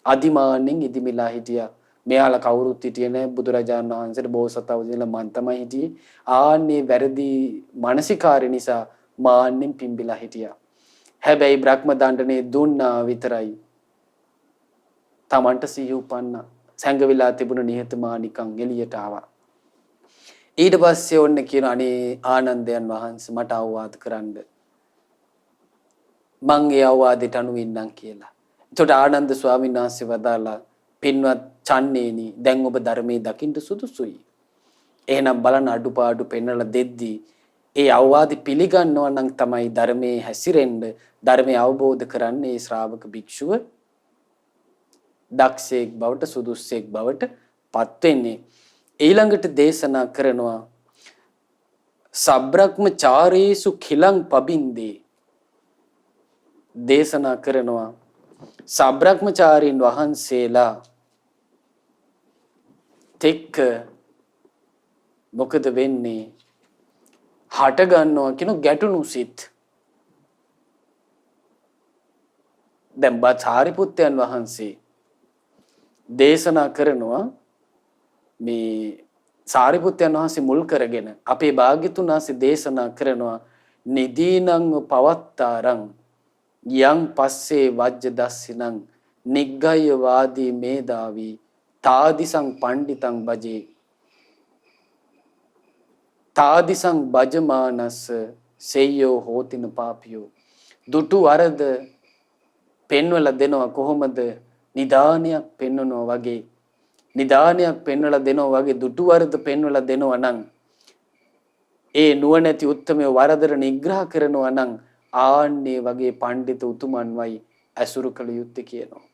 [SPEAKER 1] අදිමානෙන් ඉදිමිලා හිටියා. මෙයාලා කවුරුත් හිටියේ නැහැ. බුදුරජාණන් වහන්සේට බෝසතාවුන්ලා මන් තමයි හිටියේ. ආන්නේ වැරදි මානසිකාරය නිසා මාන්නෙන් පිම්බිලා හිටියා. හැබැයි බ්‍රහ්ම දණ්ඩනේ දුන්නා විතරයි. තමන්ට සිහි උපන්න සංගවිලා තිබුණ නිහතමානිකම් එළියට ආවා. ඊට පස්සේ ඔන්න කියන අනේ ආනන්දයන් වහන්සේ මට අවවාද කරන්න. මං ඒ අවවාදයට අනුව ඉන්නම් කියලා. එතකොට ආනන්ද ස්වාමීන් වහන්සේ වදාලා පින්වත් චන්නේනි දැන් ඔබ ධර්මයේ දකින්න සුදුසුයි. එහෙනම් බලන්න අඩුපාඩු පෙන්වලා දෙද්දී ඒ අවවාද පිළිගන්නවා නම් තමයි ධර්මයේ හැසිරෙන්න ධර්මය අවබෝධ කරන්නේ ශ්‍රාවක භික්ෂුව දක්ෂයෙක් බවට සුදුස්සෙක් බවට පත් වෙන්නේ. ඊළඟට දේශනා කරනවා සබ්‍රක්‍මචාරීසු කිලං පබින්දේ. දේශනා කරනවා සබ්‍රක්‍මචාරීන් වහන්සේලා තෙක්ක මොකද වෙන්නේ? හට ගන්නවා කියන ගැටුණු සිත්. දැන් සාරිපුත්තයන් වහන්සේ දේශනා කරනවා මේ සාරිපුත්තයන් වහන්සේ මුල් කරගෙන අපේ භාග්‍යතුන් වහන්සේ දේශනා කරනවා නිදීනං පවත්තාරං යං පස්සේ වජ්ජ දස්සිනං නිග්ගය වාදී මේදාවි තාදිසං පණ්ඩිතං බජේ තාදිසං බජමානස්ස සෙය්‍යෝ හෝතින පාපියෝ. දුටු වරද පෙන්වලා දෙනවා කොහොමද? නිදානයක් පෙන්වනවා වගේ. නිදානයක් පෙන්වලා දෙනවා වගේ දුටු වරද පෙන්වලා දෙනවා නම් ඒ නුවණැති උත්තමයේ වරදර නිග්‍රහ කරනවා නම් ආන්නේ වගේ පඬිත උතුමන්වයි ඇසුරු කළ යුත්තේ කියනවා.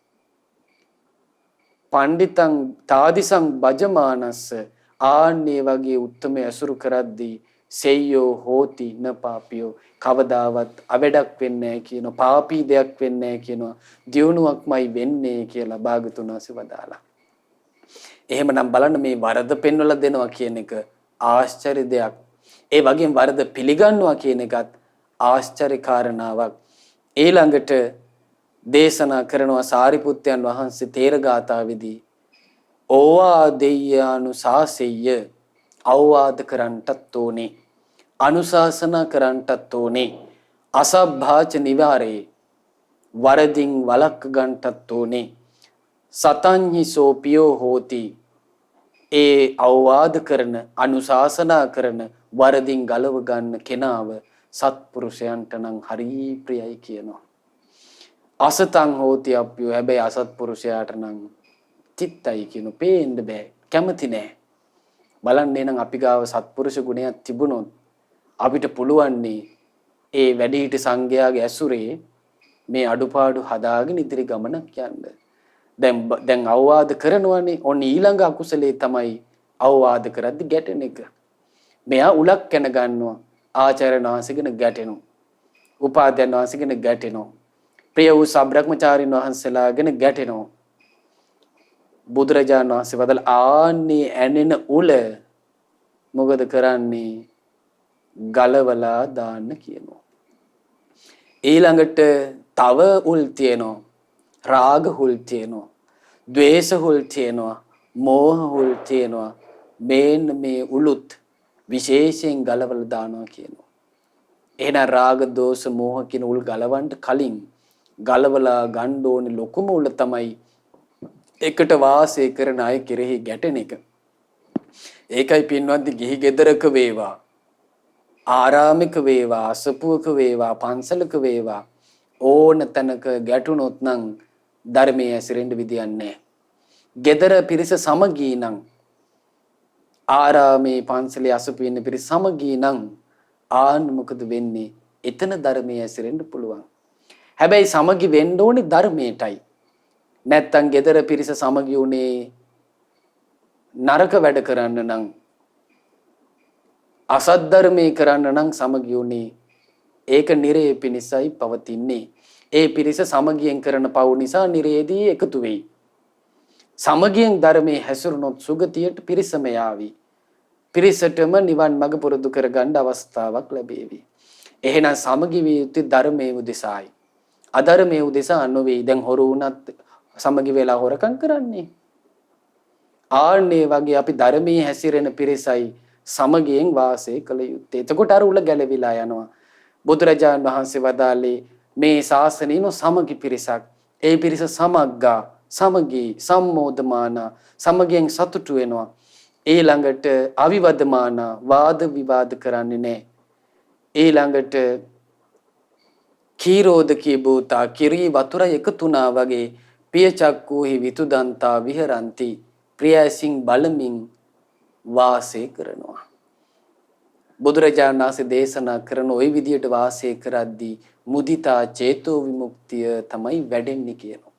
[SPEAKER 1] පඬිතං තාදිසං බජමානස්ස ආන්නේ වගේ උත්තමයේ ඇසුරු කරද්දී සෙය්‍යෝ හෝති න පාපියෝ කවදාවත් අවඩක් වෙන්නේ නැහැ කියනවා. පාපී දෙයක් වෙන්නේ නැහැ කියනවා. දියුණුවක්මයි වෙන්නේ කියලා භාගතුන් වහන්සේ වදාලා. එහෙමනම් බලන්න මේ වරද පෙන්වලා දෙනවා කියන එක ආශ්චර්ය දෙයක්. ඒ වගේම වරද පිළිගන්නවා කියන එකත් ආශ්චර්ය කාරණාවක්. ඊළඟට දේශනා කරනවා සාරිපුත්තයන් වහන්සේ තේරගාතාවේදී ඕවා දෙය්‍යානුසාසෙය්‍ය අවවාද කරන්නටත් ඕනේ. අනුශාසනා කරන්නටත් ඕනේ. අසභාච නිවාරේ වරදින් වළක්ව ගන්නටත් ඕනේ. සතංහි සෝපියෝ හෝති ඒ අවවාද කරන අනුශාසනා කරන වරදින් ගලව ගන්න කෙනාව සත්පුරුෂයන්ට නම් හරි ප්‍රියයි කියනවා. අසතං හෝති අප්පියෝ හැබැයි අසත්පුරුෂයාට නම් චිත්තයි කියන පේන්න බෑ කැමති නෑ. බලන්න එනං අපි ගාව සත්පුරුෂ ගුණයක් තිබුණොත් අපිට පුළුවන්නේ ඒ වැඩිහිටි සංඝයාගේ ඇසුරේ මේ අඩුපාඩු හදාගෙන ඉදිරි ගමනක් යන්න. දැන් අවවාද කරනවානේ. ඔන්න ඊළඟ අකුසලයේ තමයි අවවාද කරද්දි ගැටෙන එක. මෙයා උලක් කන ගන්නවා. ආචාර්යයන් වහන්සේගෙන ගැටෙනවා. උපාධ්‍යයන් වහන්සේගෙන ගැටෙනවා. ප්‍රිය වූ සබ්‍රහ්මචාරින් වහන්සේලාගෙන ගැටෙනවා. බුදුරජාණන් වහන්සේ වදල් ආන්නේ ඇනෙන උල මොකද කරන්නේ? ගලවලා දාන්න කියනවා. ඊළඟට තව උල් තියෙනවා. රාග හුල් තියෙනවා. ද්වේෂ හුල් තියෙනවා. මෝහ හුල් තියෙනවා. මේන්න මේ උලුත් විශේෂයෙන් ගලවලා දානවා කියනවා. එහෙනම් රාග දෝෂ මෝහ කියන උල් ගලවන්න කලින් ගලවලා ගන්න ඕනේ ලොකුම උල තමයි එකට වාසය කරන අය කෙරෙහි ගැටෙන එක. ඒකයි පින්වත්නි ගිහි ගෙදරක වේවා ආරාමික වේවා අසපුවක වේවා පන්සලක වේවා ඕන තැනක ගැටුනොත් නම් ධර්මයේ ඇසිරෙන්න විදියක් නැහැ. ගෙදර පිරිස සමගී නම් ආරාමේ පන්සලේ අසපුවේ ඉන්න පිරිස සමගී නම් ආන්න මොකද වෙන්නේ? එතන ධර්මයේ ඇසිරෙන්න පුළුවන්. හැබැයි සමගි වෙන්න ඕනේ ධර්මයටයි. නැත්තම් ගෙදර පිරිස සමගි උනේ නරක වැඩ කරන්න නම් අසත් ධර්මයේ කරන්න නම් සමගි උනේ ඒක නිරේ පිණිසයි පවතින්නේ. ඒ පිරිස සමගියෙන් කරන පව් නිසා නිරේදී එකතු වෙයි. සමගියෙන් ධර්මයේ හැසිරුණොත් සුගතියට පිරිසම යාවි. පිරිසටම නිවන් මඟ පුරුදු කරගන්න අවස්ථාවක් ලැබේවි. එහෙනම් සමගි විය යුත්තේ ධර්මයේ උදෙසායි. අධර්මයේ උදෙසා නොවේ. දැන් හොරු වුණත් සමගි වෙලා හොරකම් කරන්නේ. ආන්නේ වගේ අපි ධර්මයේ හැසිරෙන පිරිසයි සමගියෙන් වාසය කළ යුත්තේ. එතකොට අර උල ගැලවිලා යනවා. බුදුරජාණන් වහන්සේ වදාළේ මේ ශාසනයන සමගි පිරිසක්. ඒ පිරිස සමග්ගා සමගී සම්මෝධමාන සමගියෙන් සතුටු වෙනවා. ඊළඟට අවිවදමාන වාද විවාද කරන්නේ නැහැ. ඊළඟට කීරෝධකී භූතා කිරි වතුර එකතුනා වගේ පිය චක්කුහි විතුදන්තා විහරಂತಿ ප්‍රියසින් බලමින් වාසය කරනවා. බුදුරජාණන් වහන්සේ දේශනා කරන ওই විදියට වාසය කරද්දී මුදිතා චේතෝ විමුක්තිය තමයි වැඩෙන්නේ කියනවා.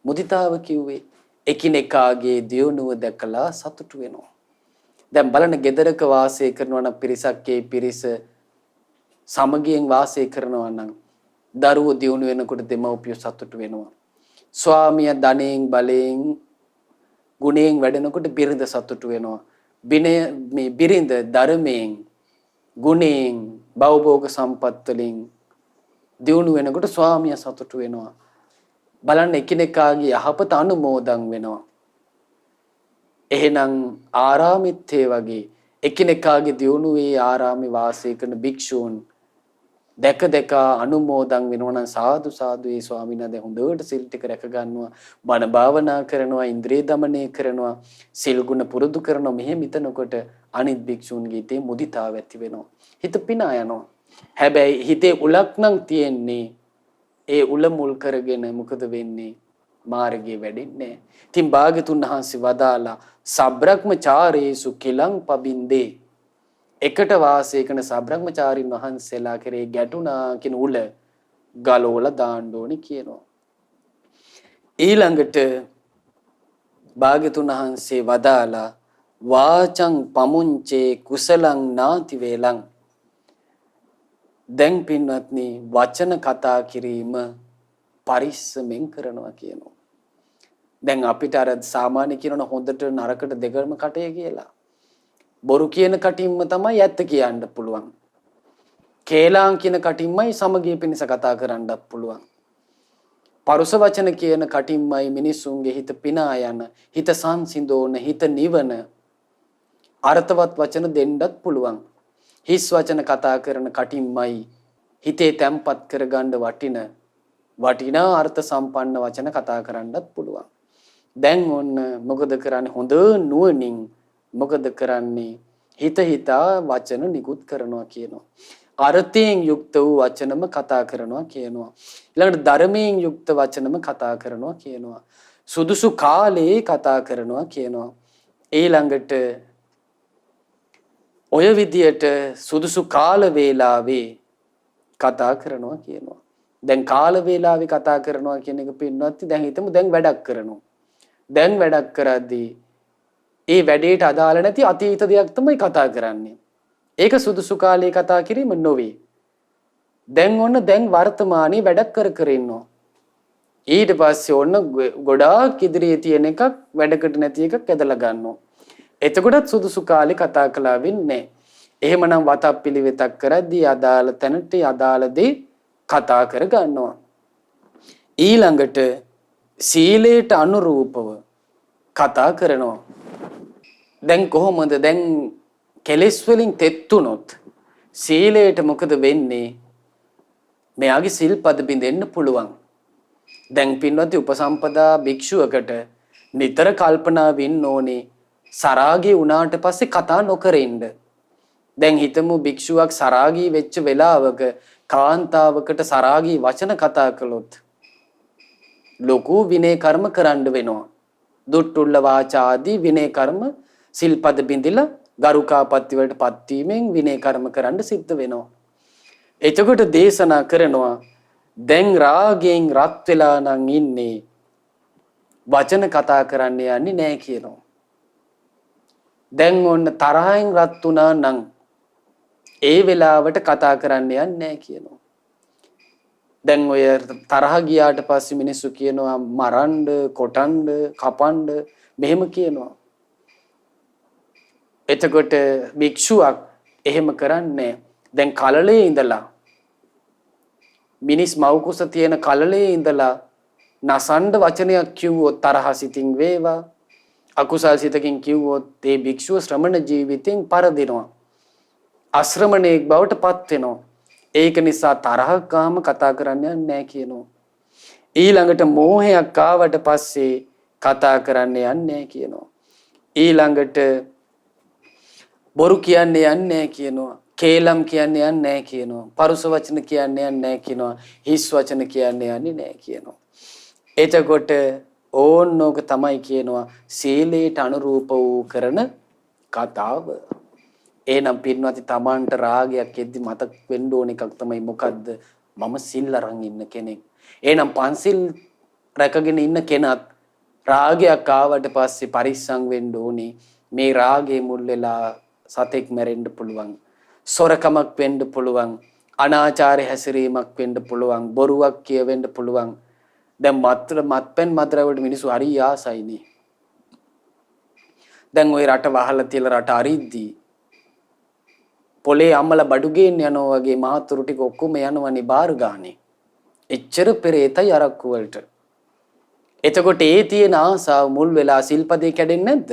[SPEAKER 1] මුදිතාව කිව්වේ එකිනෙකාගේ දියුණුව දැකලා සතුටු වෙනවා. දැන් බලන්න ගෙදරක වාසය කරනවා නම් පිරිසක් ඒ පිරිස සමගියෙන් වාසය කරනවා නම් දරුවෝ දියුණු වෙනකොට දෙමව්පියෝ සතුටු වෙනවා. ස්වාමියා ධනෙන් බලයෙන් ගුණයෙන් වැඩෙනකොට බිරිඳ සතුටු වෙනවා. මේ බිරිඳ ධර්මයෙන් ගුණයෙන් භවභෝග සම්පත් වලින් දියුණු වෙනකොට ස්වාමියා සතුටු වෙනවා. බලන්න එකිනෙකාගේ යහපත අනුමෝදන් වෙනවා. එහෙනම් ආරාමිත්තේ වගේ එකිනෙකාගේ දියුණුවේ ආරාමේ වාසය කරන භික්ෂූන් දැක දැක අනුමෝදන් වෙනවා නම් සාදු සාදු ඒ ස්වාමීන් වහන්සේ හොඳට සිල් ටික රැක ගන්නවා බණ භාවනා කරනවා ඉන්ද්‍රිය দমনය කරනවා සිල් ගුණ පුරුදු කරනවා මෙහෙම හිතනකොට අනිත් භික්ෂුන්ගේ හිතේ මුදිතාව ඇති වෙනවා හිත පිනා යනවා හැබැයි හිතේ උලක් නම් තියෙන්නේ ඒ උල මුල් කරගෙන මොකද වෙන්නේ මාර්ගයේ වැඩෙන්නේ නැහැ ඉතින් භාග්‍යතුන් වහන්සේ වදාලා සබ්‍රක්‍මචාරේසු කිලං පබින්දේ එකට වාසය කරන සබ්‍රක්‍මචාරින් වහන්සේලා කරේ ගැටුණා කියන උල ගලවලා දාන්න ඕනේ කියනවා. ඊළඟට භාග්‍යතුන් වහන්සේ වදාලා වාචං පමුංචේ කුසලං නාති වේලං දැන් පින්වත්නි වචන කතා කිරීම පරිස්සමෙන් කරනවා කියනවා. දැන් අපිට අර සාමාන්‍ය කියනන හොඳට නරකට දෙකම කටේ කියලා. බොරු කියන කටින්ම තමයි ඇත්ත කියන්න පුළුවන්. කේලාම් කියන කටින්මයි සමගිය පිණිස කතා කරන්නත් පුළුවන්. පරුස වචන කියන කටින්මයි මිනිසුන්ගේ හිත පිනා යන, හිත සංසිඳෝන, හිත නිවන අර්ථවත් වචන දෙන්නත් පුළුවන්. හිස් වචන කතා කරන කටින්මයි හිතේ තැම්පත් කරගන්න වටිනා අර්ථ සම්පන්න වචන කතා කරන්නත් පුළුවන්. දැන් ඔන්න මොකද කරන්නේ හොඳ නුවණින් මොකද කරන්නේ හිත හිතා වචන නිකුත් කරනවා කියනවා. අර්ථයෙන් යුක්ත වූ වචනම කතා කරනවා කියනවා. ඊළඟට ධර්මයෙන් යුක්ත වචනම කතා කරනවා කියනවා. සුදුසු කාලේ කතා කරනවා කියනවා. ඊළඟට ඔය විදියට සුදුසු කාල වේලාවේ කතා කරනවා කියනවා. දැන් කාල වේලාවේ කතා කරනවා කියන එක පින්නවත් දැන් හිතමු දැන් වැඩක් කරනවා. දැන් වැඩක් කරද්දී ඒ වැඩේට අදාළ නැති අතීත දෙයක් තමයි කතා කරන්නේ. ඒක සුදුසු කාලේ කතා කිරීම නොවේ. දැන් ඔන්න දැන් වර්තමානයේ වැඩක් කර ඉන්නවා. ඊට පස්සේ ඔන්න ගොඩාක් ඉදිරියේ තියෙන එකක් වැඩකට නැති එකක් ඇදලා ගන්නවා. එතකොටත් සුදුසු කාලේ කතා කළා වෙන්නේ. එහෙමනම් වතක් පිළිවෙතක් කරද්දී අදාළ තැනට අදාළ දේ කතා කර ගන්නවා. ඊළඟට සීලයට අනුරූපව කතා කරනවා. දැන් කොහොමද දැන් කෙලෙස් වලින් තෙත්තුනොත් සීලයට මොකද වෙන්නේ? මෙයාගේ සිල්පද බින්දෙන්න පුළුවන්. දැන් පින්වත්නි උපසම්පදා භික්ෂුවකට නිතර කල්පනා වෙන්න ඕනේ සරාගී වුණාට පස්සේ කතා නොකර ඉන්න. දැන් හිතමු භික්ෂුවක් සරාගී වෙච්ච වෙලාවක කාන්තාවකට සරාගී වචන කතා කළොත් ලොකු විනය කර්ම කරන්න වෙනවා. දුට්ටුල්ල වාචාදී විනය කර්ම සිල්පද බින්දිලා ගරුකාපත්ති වලට පත් වීමෙන් විනය කර්ම කරන්න සිද්ධ වෙනවා. එතකොට දේශනා කරනවා දැන් රාගයෙන් රත් වෙලා නම් ඉන්නේ වචන කතා කරන්න යන්නේ නැහැ කියනවා. දැන් ඔන්න තරහෙන් රත් වුණා නම් ඒ වෙලාවට කතා කරන්න යන්නේ නැහැ කියනවා. දැන් ඔය තරහ ගියාට පස්සේ මිනිස්සු කියනවා මරන්න, කොටන්න, කපන්න මෙහෙම කියනවා. එතකොට භික්ෂුවක් එහෙම කරන්නේ දැන් කලලේ ඉඳලා මිනිස් මව්කුස තියෙන කලලේ ඉඳලා නසණ්ඩ වචනයක් කිව්වොත් තරහ සිතින් වේවා අකුසල් සිතකින් කිව්වොත් ඒ භික්ෂුව ශ්‍රමණ ජීවිතෙන් පරදිනවා අශ්‍රමණයෙක් බවට පත් වෙනවා. ඒක නිසා තරහකාම කතා කරන්න යන්නේ නැහැ කියනවා. ඊළඟට මෝහයක් ආවට පස්සේ කතා කරන්න යන්නේ නැහැ කියනවා. ඊළඟට බොරු කියන්නේ යන්නේ නැහැ කියනවා. කේලම් කියන්නේ යන්නේ නැහැ කියනවා. පරුස වචන කියන්නේ යන්නේ නැහැ කියනවා. හිස් වචන කියන්නේ යන්නේ නැහැ කියනවා. එතකොට ඕනෝක තමයි කියනවා සීලයට අනුරූප වූ කරන කතාව. එහෙනම් පින්වත්නි තමන්ට රාගයක් එද්දි මතක් වෙන්න ඕන එකක් තමයි මොකද්ද? මම සිල් අරන් ඉන්න කෙනෙක්. එහෙනම් පන්සිල් රැකගෙන ඉන්න කෙනත් රාගයක් ආවට පස්සේ පරිස්සම් වෙන්න ඕනේ. මේ රාගේ මුල් වෙලා සතෙක් මැරෙන්න පුළුවන්. සොරකමක් වෙන්න පුළුවන්. අනාචාරය හැසිරීමක් වෙන්න පුළුවන්. බොරුවක් කියවෙන්න පුළුවන්. දැන් මත්පැන් මත්ද්‍රව්‍ය මිනිස්සු හරි ආසයිනේ. දැන් ওই රට වහලා තියලා රට අරිද්දී පොලේ අම්මලා බඩු ගේන්න යනවා වගේ මහතුරු ටික ඔක්කොම යනවනේ බාර ගානේ. එච්චර පෙරේතයි අරක්කු වලට. එතකොට ඒ තියෙන ආසාව මුල් වෙලා සිල්පදේ කැඩෙන්නේ නැද්ද?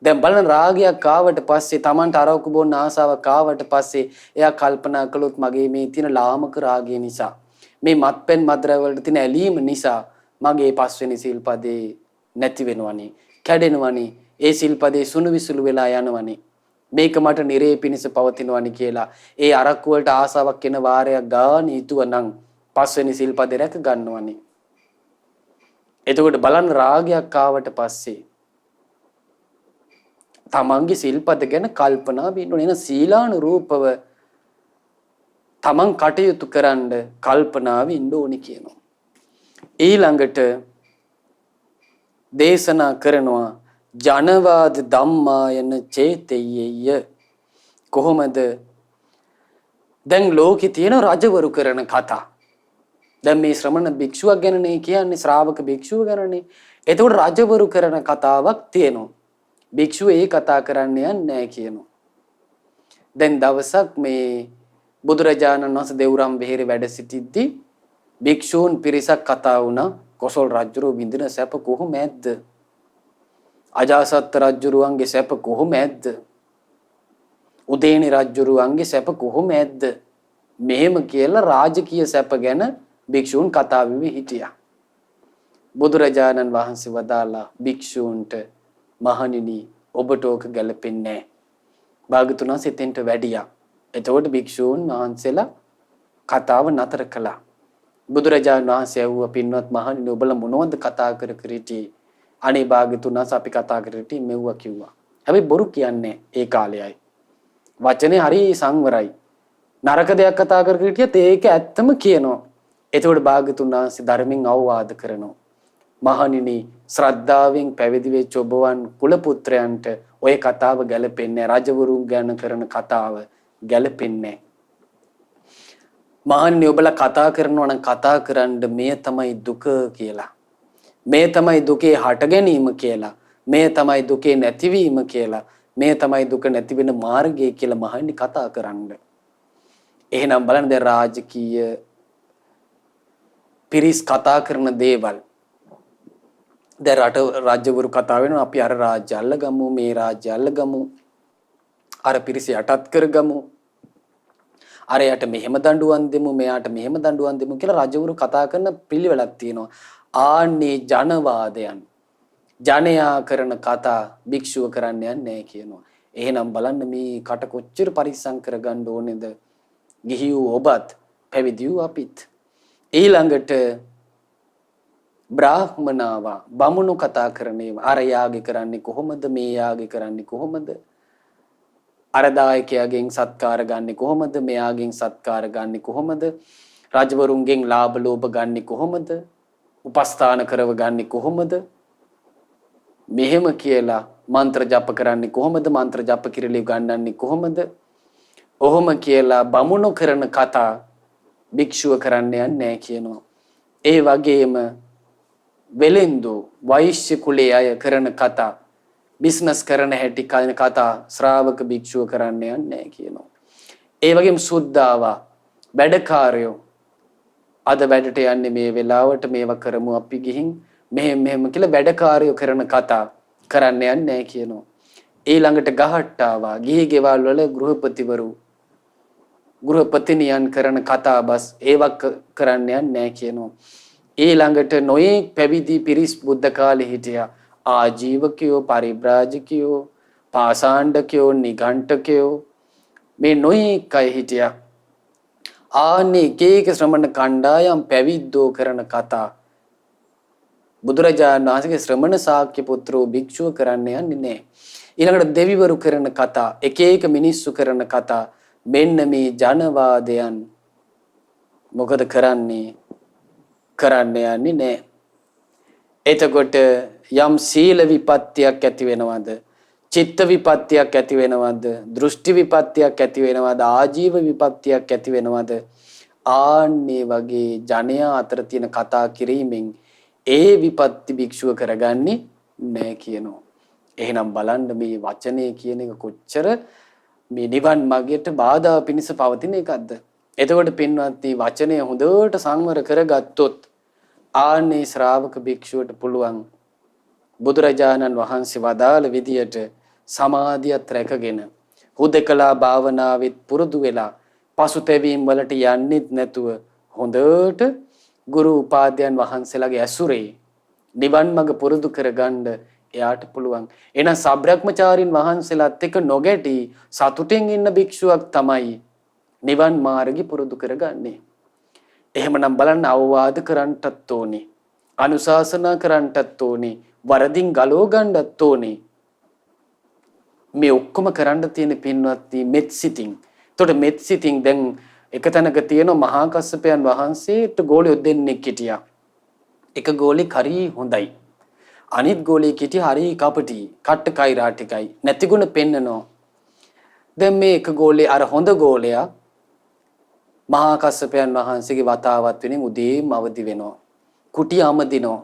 [SPEAKER 1] දැන් බලන රාගයක් ආවට පස්සේ Tamanට අරවක බොන්න ආසාවක් ආවට පස්සේ එයා කල්පනා කළොත් මගේ මේ තියෙන ලාමක රාගය නිසා මේ මත්පැන් මද්ද්‍රව්‍ය වලට තියෙන ඇලීම නිසා මගේ පස්වෙනි සිල්පදේ නැති වෙනවනේ කැඩෙනවනේ ඒ සිල්පදේ සුණු විසුළු වෙලා යනවනේ මේක මට නිරේ පිනිස පවතිනවනේ කියලා ඒ අරක්කු වලට ආසාවක් එන වාරයක් ගාන හිතුවනම් පස්වෙනි සිල්පදේ රැක ගන්නවනේ එතකොට බලන්න රාගයක් ආවට පස්සේ තමන්ගේ සිල්පද ගැන කල්පනා වෙන්න ඕනේ. එන සීලානුරූපව තමන් කටයුතු කරන්න කල්පනාව ඉන්න ඕනේ කියනවා. ඊළඟට දේශනා කරනවා ජනවාද ධම්මායන චේතෙය්‍ය කොහොමද දැන් ලෝකේ තියෙන රජවරු කරන කතා. දැන් මේ ශ්‍රමණ භික්ෂුවක් ගැනනේ කියන්නේ ශ්‍රාවක භික්ෂුව ගැනනේ. එතකොට රජවරු කරන කතාවක් තියෙනවා. භික්ෂුව ඒ කතා කරන්න යන්නේ නැහැ කියනවා. දැන් දවසක් මේ බුදුරජාණන් වහන්සේ දෙව්රම් වෙහෙරේ වැඩ සිටිද්දී භික්ෂූන් පිරිසක් කතා වුණා කොසල් රජුරෝ විඳින සැප කොහොමද? අජාසත් රජුරුවන්ගේ සැප කොහොමද? උදේනි රජුරුවන්ගේ සැප කොහොමද? මෙහෙම කියලා රාජකීය සැප ගැන භික්ෂූන් කතා වෙවි හිටියා. බුදුරජාණන් වහන්සේ වදාලා භික්ෂූන්ට මහණෙනි ඔබට ඕක ගැලපෙන්නේ නැහැ. භාගතුන් වහන්සේ එතෙන්ට වැඩියා. එතකොට භික්ෂූන් වහන්සේලා කතාව නතර කළා. බුදුරජාණන් වහන්සේ ඇහුවා පින්වත් මහණෙනි ඔබලා මොනවද කතා කර කර හිටියේ? අනේ භාගතුන් වහන්සේ අපි කතා කර හිටියේ මෙව්වා කිව්වා. හැබැයි බොරු කියන්නේ ඒ කාලයයි. වචනේ හරි සංවරයි. නරක දෙයක් කතා කර කර හිටියත් ඒක ඇත්තම කියනවා. එතකොට භාගතුන් වහන්සේ ධර්මයෙන් අවවාද කරනවා. මහණෙනි ශ්‍රද්ධාවෙන් පැවිදි වෙච්ච ඔබවන් කුල පුත්‍රයන්ට ඔය කතාව ගැලපෙන්නේ රජවරුන් ගැන කරන කතාව ගැලපෙන්නේ මහණෙනි ඔබලා කතා කරනවා නම් කතා කරන්න මේ තමයි දුක කියලා මේ තමයි දුකේ හට ගැනීම කියලා මේ තමයි දුකේ නැතිවීම කියලා මේ තමයි දුක නැති වෙන මාර්ගය කියලා මහණෙනි කතා කරන්න. එහෙනම් බලන්න දැන් රාජකීය පිරිස් කතා කරන දේවල් දැන් රට රාජ්‍යවරු කතා වෙනවා අපි අර රාජ්‍ය අල්ලගමු මේ රාජ්‍ය අල්ලගමු අර පිරිස යටත් කරගමු අර යට මෙහෙම දඬුවම් දෙමු මෙයාට මෙහෙම දඬුවම් දෙමු කියලා රාජ්‍යවරු කතා කරන පිළිවෙලක් තියෙනවා. ආන්නේ ජනවාදයන් ජනයා කරන කතා භික්ෂුව කරන්න යන්නේ නැහැ කියනවා. එහෙනම් බලන්න මේ කට කොච්චර පරිස්සම් කරගන්න ඕනේද? ගිහි වූ ඔබත් පැවිදි වූ අපිත් ඊළඟට බ්‍රාහ්මනාවා බමුණු කතා කරන්නේ අර යාගේ කරන්නේ කොහොමද මේ යාගේ කරන්නේ කොහොමද අර දායකයාගෙන් සත්කාර ගන්නෙ කොහොමද මෙයාගෙන් සත්කාර ගන්නෙ කොහොමද රජවරුන්ගෙන් ලාභ ලෝභ ගන්නෙ කොහොමද උපස්ථාන කරව ගන්නෙ කොහොමද මෙහෙම කියලා මන්ත්‍ර ජප කරන්නේ කොහොමද මන්ත්‍ර ජප කිරලි ගන්නන්නේ කොහොමද ඔහොම කියලා බමුණු කරන කතා භික්ෂුව කරන්නේ නැහැ කියනවා. ඒ වගේම වෙලෙන්දු වෛශ්‍ය කුලයේ අය කරන කතා බිස්නස් කරන හැටි කන කතා ශ්‍රාවක භික්ෂුව කරන්නේ නැහැ කියනවා. ඒ වගේම සුද්ධාවා වැඩකාරයෝ අද වැඩට යන්නේ මේ වෙලාවට මේවා කරමු අපි ගිහින් මෙහෙම කියලා වැඩකාරයෝ කරන කතා කරන්නේ නැහැ කියනවා. ඊළඟට ගහට්ටාවා ගිහි ගෙවල් වල ගෘහපතිවරු ගෘහපතිනියන් කරන කතා බස් ඒවක් කරන්නේ නැහැ කියනවා. ඊළඟට නොයේ පැවිදි පිරිස් බුද්ධ කාලේ හිටියා. ආජීවකයෝ පරිබ්‍රාජකයෝ පාසාණ්ඩකයෝ නිඝණ්ඨකයෝ මේ නොයේ කය හිටියා. ආන්නේ එක ශ්‍රමණ කණ්ඩායම් පැවිද්දෝ කරන කතා බුදුරජාණන් වහන්සේගේ ශ්‍රමණ ශාක්‍ය පුත්‍රෝ භික්ෂුව කරන්න යන්නේ නැහැ. ඊළඟට දෙවිවරු කරන කතා එක මිනිස්සු කරන කතා මෙන්න මේ ජනවාදයන් මොකද කරන්නේ යන්නේ නැහැ. එතකොට යම් සීල විපත්තියක් ඇති වෙනවද චිත්ත විපත්තියක් ඇති වෙනවද දෘෂ්ටි විපත්තියක් ඇති වෙනවද ආජීව විපත්තියක් ඇති වෙනවද ආන්නේ වගේ ජනයා අතර තියෙන කතා කිරීමෙන් ඒ විපත්ති භික්ෂුව කරගන්නේ නැහැ කියනවා. එහෙනම් බලන්න මේ වචනේ කියන එක කොච්චර මේ නිවන් මාර්ගයට බාධා පිණිස පවතින එකක්ද. එතකොට පින්වත්නි වචනය හොඳට සංවර කරගත්තොත් ආන්නේ ශ්‍රාවක භික්ෂුවට පුළුවන් බුදුරජාණන් වහන්සේ වදාළ විදියට සමාධියත් රැකගෙන හුදකලා භාවනාවෙත් පුරුදු වෙලා පසුතැවීම් වලට යන්නෙත් නැතුව හොඳට ගුරු උපාධ්‍යයන් වහන්සේලාගේ ඇසුරේ නිවන් මඟ පුරුදු කරගන්න එයාට පුළුවන්. එහෙනම් සබ්‍රක්‍මචාරින් වහන්සේලාත් එක්ක නොගැටි සතුටින් ඉන්න භික්ෂුවක් තමයි නිවන් මාර්ගය පුරුදු කරගන්නේ. එහෙමනම් බලන්න අවවාද කරන්නටත් ඕනේ. අනුශාසනා කරන්නටත් ඕනේ. වරදින් ගලව ගන්නත් ඕනේ. මේ ඔක්කොම කරන්න තියෙන පින්වත්නි මෙත් සිතින්. එතකොට මෙත් සිතින් දැන් එක තැනක තියෙන මහා කස්සපයන් වහන්සේට ගෝලියෝ දෙන්නෙක් හිටියා. එක ගෝලෙක් හරි හොඳයි. අනිත් ගෝලෙක් හිටියා හරි කපටි. කට්ට කයිරා ටිකයි. නැතිගුණ පෙන්නනවා. දැන් මේ එක ගෝලේ අර හොඳ ගෝලයා මහා කස්සපයන් වහන්සේගේ වතාවත් වෙනින් උදේම අවදි වෙනවා. කුටි අමදිනවා.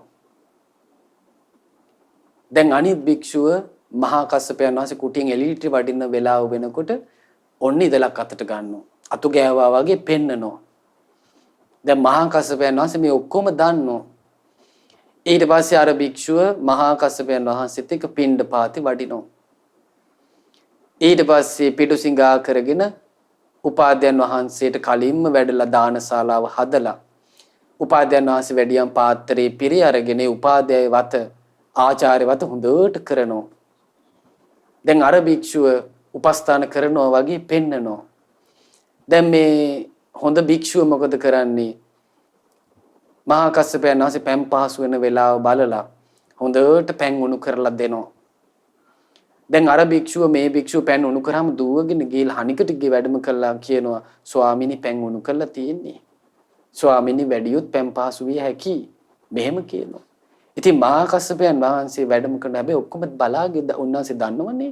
[SPEAKER 1] දැන් අනිත් භික්ෂුව මහා කස්සපයන් වහන්සේ කුටියෙන් එළියට වඩින වෙලාව වෙනකොට ඔන්න ඉදලක් අතට ගන්නවා. අතු ගෑවා වගේ පෙන්නනවා. දැන් මහා කස්සපයන් වහන්සේ මේ ඔක්කොම දන්නවා. ඊට පස්සේ අර භික්ෂුව මහා කස්සපයන් වහන්සේත් එක්ක පිණ්ඩපාතේ වඩිනවා. ඊට පස්සේ පිටුසිඟා කරගෙන උපාධ්‍යයන් වහන්සේට කලින්ම වැඩලා දානශාලාව හදලා උපාධ්‍යයන් වහන්සේ වැඩියම් පාත්‍රයේ පිරි අරගෙන උපාධ්‍යය වත ආචාර්ය වත හොඳට කරනවා. දැන් අර භික්ෂුව උපස්ථාන කරනවා වගේ පෙන්නනවා. දැන් මේ හොඳ භික්ෂුව මොකද කරන්නේ? මහා කස්සපයන් වහන්සේ පැන් පහසු වෙන වෙලාව බලලා හොඳට පැන් උණු කරලා දෙනවා. දැන් අර භික්ෂුව මේ භික්ෂුව පැන් උණු කරාම දුවගෙන ගිහලා හනිකට ගිහ වැඩම කළා කියනවා ස්වාමීනි පැන් උණු කරලා තියෙන්නේ. ස්වාමීනි වැඩියොත් පැන් පහසු විය හැකි. මෙහෙම කියනවා. ඉතින් මහා කස්සපයන් වහන්සේ වැඩම කරන හැබැයි ඔක්කොම බලාගෙන උන්වහන්සේ දන්නවනේ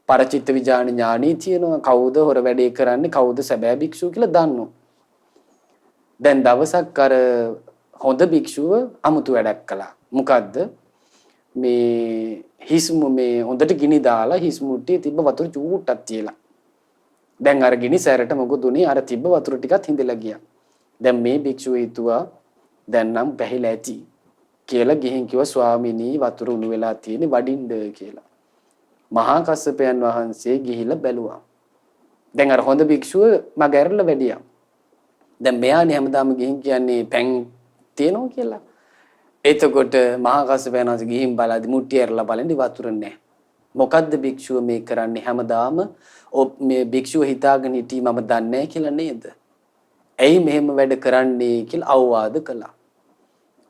[SPEAKER 1] පරචිත්ත විඥාන ඥාණී තියෙනවා. කවුද හොර වැඩේ කරන්නේ කවුද සැබෑ භික්ෂුව කියලා දන්නවා. දැන් දවසක් අර හොඳ භික්ෂුව අමුතු වැඩක් කළා. මොකද්ද? මේ හිස්මු මේ හොඳට ගිනි දාලා හිස් මුට්ටියේ තිබ්බ වතුර චූට්ටක් තියලා. දැන් අර ගිනි සැරට මොකද උනේ? අර තිබ්බ වතුර ටිකත් හිඳලා ගියා. දැන් මේ භික්ෂුව හිතුවා දැන් නම් පැහිලා ඇති කියලා ගිහින් කිව්වා ස්වාමීනි වතුර උණු වෙලා තියෙන්නේ වඩින්න කියලා. මහා කස්සපයන් වහන්සේ ගිහිල්ලා බැලුවා. දැන් අර හොඳ භික්ෂුව මග ඇරලා වැඩියා. දැන් මෙයානේ හැමදාම ගිහින් කියන්නේ පැන් තියනවා කියලා. එතකොට මහා කස්සපයන් වහන්සේ ගිහින් බලද්දි මුට්ටිය ඇරලා බලන්නේ වතුර නැහැ. මොකද්ද භික්ෂුව මේ කරන්නේ? හැමදාම මේ භික්ෂුව හිතාගෙන හිටී මම දන්නේ නැහැ කියලා නේද? ඇයි මෙහෙම වැඩ කරන්නේ කියලා අවවාද කළා.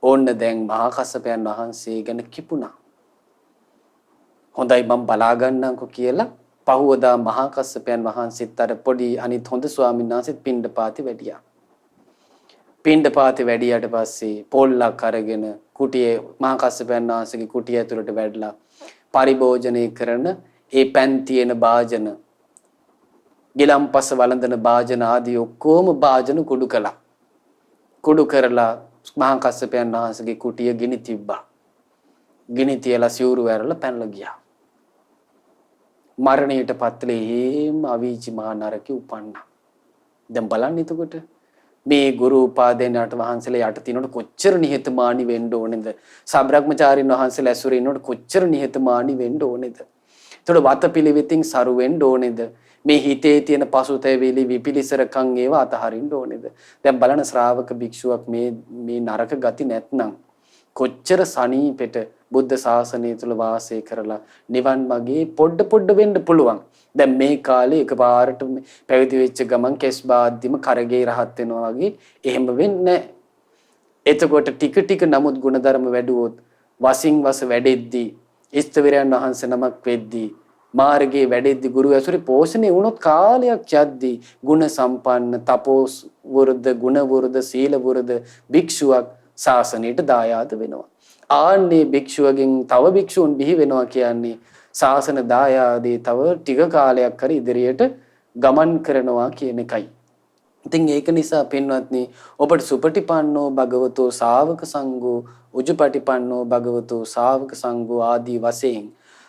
[SPEAKER 1] ඕන්න දැන් මහා කස්සපයන් වහන්සේ ගැන කිපුණා. හොඳයි මම බලා ගන්නම්කෝ කියලා පහුවදා මහා කස්සපයන් වහන්සේත් අර පොඩි අනිත් හොඳ ස්වාමීන් වහන්සේත් පිණ්ඩපාතේ වැඩියා. පිණ්ඩපාතේ වැඩියට පස්සේ පොල්ලක් අරගෙන කුටියේ මහා කස්සපයන් වහන්සේගේ කුටිය ඇතුළට වැඩලා පරිභෝජනය කරන ඒ පෑන් තියෙන භාජන ගිලම්පස වළඳන භාජන ආදී ඔක්කොම භාජන කුඩු කළා. කුඩු කරලා මහා කස්සපයන් වහන්සේගේ කුටිය ගිනි තිබ්බා. ගිනි තියලා සිවුරු ඇරලා පැනලා ගියා. මරණයට පත්ලේ හේම අවීචි මහා නරකේ උපන්නා. දැන් බලන්න එතකොට මේ ගුරු උපාධ්‍යයන්ට වහන්සේලා යට තිනොට කොච්චර නිහතමානී වෙන්න ඕනේද? සබ්‍රක්‍මචාරින් වහන්සේලා ඇසුරේ ඉන්නකොට කොච්චර නිහතමානී වෙන්න ඕනේද? එතකොට වතපිලිවෙතින් සරු වෙන්න ඕනේද? මේ හිතේ තියෙන පසුතැවිලි විපිලිසරකම් ඒවා අතහරින්න ඕනේද? දැන් බලන ශ්‍රාවක භික්ෂුවක් මේ නරක ගති නැත්නම් කොච්චර සනීපෙට බුද්ධ ශාසනය තුල වාසය කරලා නිවන් මාගේ පොඩ වෙන්න පුළුවන්. දැන් මේ කාලේ එකපාරට පැවිදි වෙච්ච ගමන් කෙස් බාද්දිම කරගේ රහත් වෙනවා වගේ එහෙම වෙන්නේ නැහැ. එතකොට ටික ටික නමුත් ගුණධර්ම වැඩුවොත් වසින් වස වැඩෙද්දී ඉස්තවිරයන් වහන්සේ නමක් වෙද්දී මාර්ගයේ වැඩෙද්දී ගුරු ඇසුරේ පෝෂණය වුණොත් කාලයක් යද්දී ගුණ සම්පන්න තපෝස් වෘද්ධ ගුණ වෘද්ධ සීල වෘද්ධ භික්ෂුවක් ශාසනයට දායාද වෙනවා. ආන්නේ භික්ෂුවගෙන් තව භික්ෂුන් බිහි වෙනවා කියන්නේ ශාසන දායාදී තව ටික කාලයක් හරි ඉදිරියට ගමන් කරනවා කියන එකයි. ඉතින් ඒක නිසා පින්වත්නි ඔබට සුපටිපන්නෝ භගවතෝ ශාවක සංඝෝ උජුපටිපන්නෝ භගවතෝ ශාවක සංඝෝ ආදී වශයෙන්